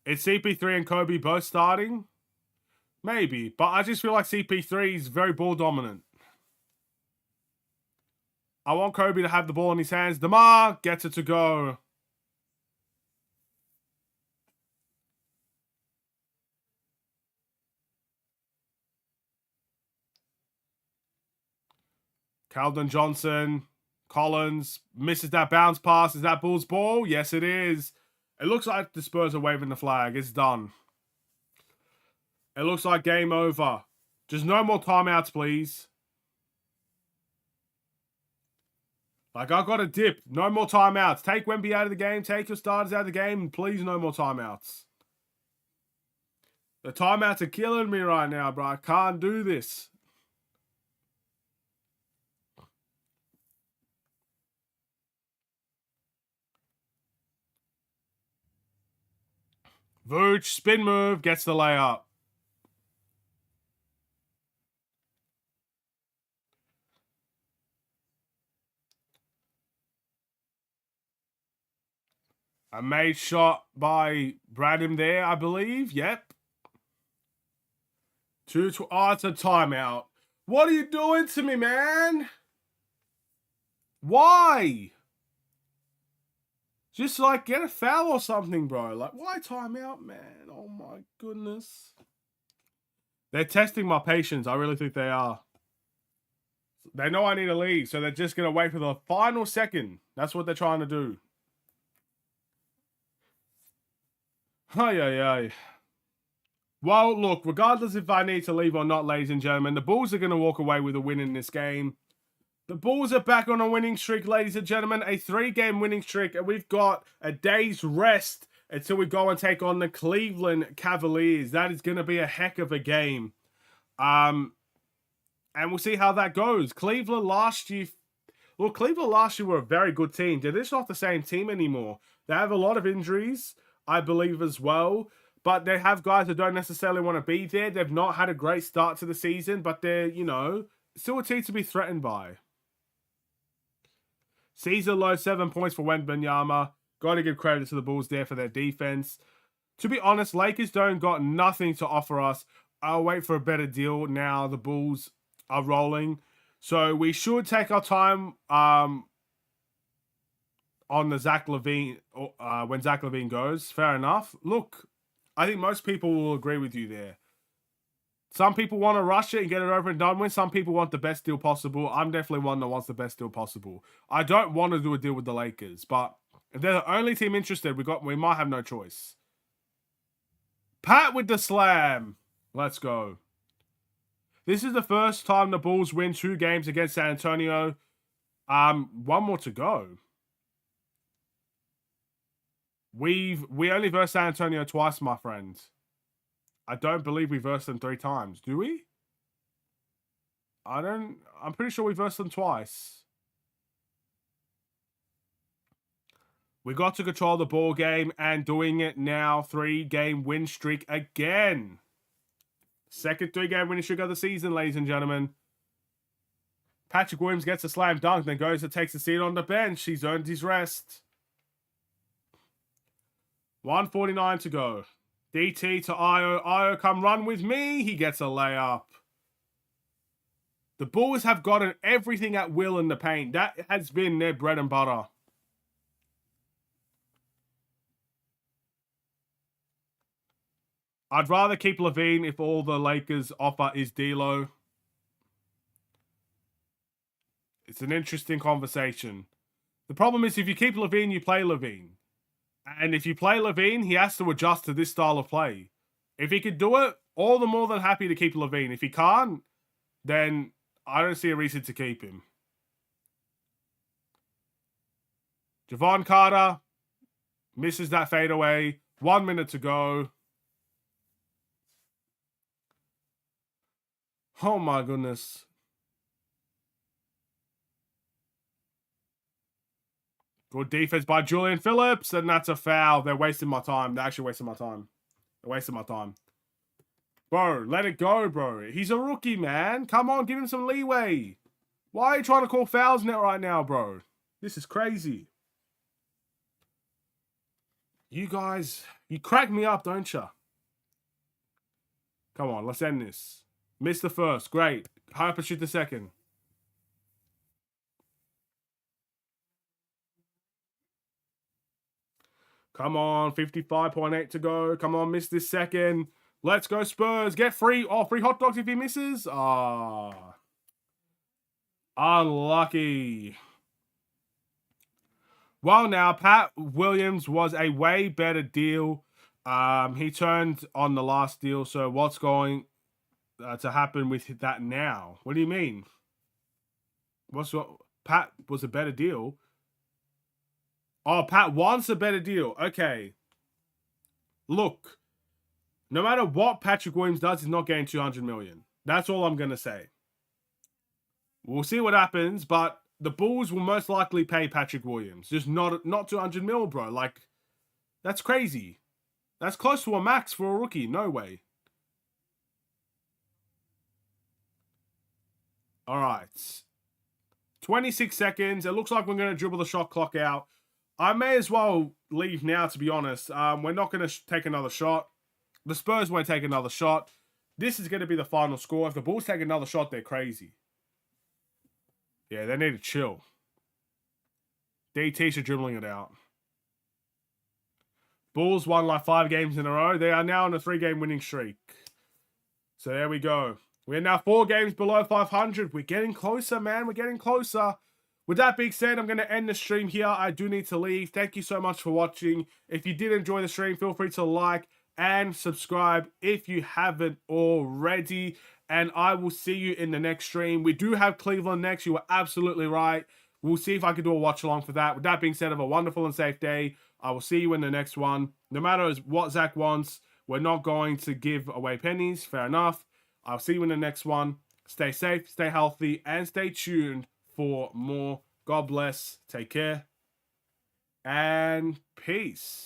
Is CP3 and Kobe both starting? Maybe, but I just feel like CP3 is very ball dominant. I want Kobe to have the ball in his hands. DeMar gets it to go. Keldon Johnson, Collins, misses that bounce pass. Is that Bulls ball? Yes, it is. It looks like the Spurs are waving the flag. It's done. It looks like game over. Just no more timeouts, please. Like, I've got a dip. No more timeouts. Take Wemby out of the game. Take your starters out of the game. And please, no more timeouts. The timeouts are killing me right now, bro. I can't do this. Vooch, spin move, gets the layup. A made shot by Bradham there, I believe. Yep. Oh, it's a timeout. What are you doing to me, man? Why? Just, like, get a foul or something, bro. Like, why timeout, man? Oh, my goodness. They're testing my patience. I really think they are. They know I need a lead, so they're just going to wait for the final second. That's what they're trying to do. Ay, ay, ay. Well, look, regardless if I need to leave or not, ladies and gentlemen, the Bulls are going to walk away with a win in this game. The Bulls are back on a winning streak, ladies and gentlemen. A 3-game winning streak, and we've got a day's rest until we go and take on the Cleveland Cavaliers. That is going to be a heck of a game. And we'll see how that goes. Cleveland last year were a very good team. They're just not the same team anymore. They have a lot of injuries, I believe, as well. But they have guys that don't necessarily want to be there. They've not had a great start to the season, but they're, still a team to be threatened by. Season low, 7 points for Wembanyama. Got to give credit to the Bulls there for their defense. To be honest, Lakers don't got nothing to offer us. I'll wait for a better deal now. The Bulls are rolling. So we should take our time on the Zach LaVine, when Zach LaVine goes. Fair enough. Look, I think most people will agree with you there. Some people want to rush it and get it over and done with. Some people want the best deal possible. I'm definitely one that wants the best deal possible. I don't want to do a deal with the Lakers, but if they're the only team interested, we might have no choice. Pat with the slam. Let's go. This is the first time the Bulls win 2 games against San Antonio. One more to go. We only versed San Antonio twice, my friend. I don't believe we versed them 3 times. Do we? I'm pretty sure we versed them twice. We got to control the ball game and doing it now. 3-game win streak again. Second 3-game winning streak of the season, ladies and gentlemen. Patrick Williams gets a slam dunk, then goes and takes a seat on the bench. He's earned his rest. 1:49 to go. DT to Io. Io, come run with me. He gets a layup. The Bulls have gotten everything at will in the paint. That has been their bread and butter. I'd rather keep Levine if all the Lakers offer is D'Lo. It's an interesting conversation. The problem is if you keep Levine, you play Levine. And if you play Levine, he has to adjust to this style of play. If he could do it, all the more than happy to keep Levine. If he can't, then I don't see a reason to keep him. Javon Carter misses that fadeaway. 1 minute to go. Oh my goodness. Good defense by Julian Phillips, and that's a foul. They're wasting my time. They're actually wasting my time. They're wasting my time. Bro, let it go, bro. He's a rookie, man. Come on, give him some leeway. Why are you trying to call fouls in it right now, bro? This is crazy. You guys, you crack me up, don't you? Come on, let's end this. Missed the first. Great. Hurry up and shoot the second. Come on, 55.8 to go. Come on, miss this second. Let's go, Spurs. Get free. Oh, free hot dogs if he misses. Ah. Unlucky. Well, now, Pat Williams was a way better deal. He turned on the last deal. So what's going to happen with that now? What do you mean? Pat was a better deal? Oh, Pat wants a better deal. Okay. Look, no matter what Patrick Williams does, he's not getting $200 million. That's all I'm going to say. We'll see what happens, but the Bulls will most likely pay Patrick Williams. Just not $200 million, bro. Like, that's crazy. That's close to a max for a rookie. No way. All right. 26 seconds. It looks like we're going to dribble the shot clock out. I may as well leave now, to be honest. We're not going to take another shot. The Spurs won't take another shot. This is going to be the final score. If the Bulls take another shot, they're crazy. Yeah, they need to chill. DT's dribbling it out. Bulls won like 5 games in a row. They are now on a 3-game winning streak. So there we go. We're now 4 games below 500. We're getting closer, man. We're getting closer. With that being said, I'm going to end the stream here. I do need to leave. Thank you so much for watching. If you did enjoy the stream, feel free to like and subscribe if you haven't already. And I will see you in the next stream. We do have Cleveland next. You are absolutely right. We'll see if I can do a watch along for that. With that being said, have a wonderful and safe day. I will see you in the next one. No matter what Zach wants, we're not going to give away pennies. Fair enough. I'll see you in the next one. Stay safe, stay healthy, and stay tuned for more. God bless. Take care. And peace.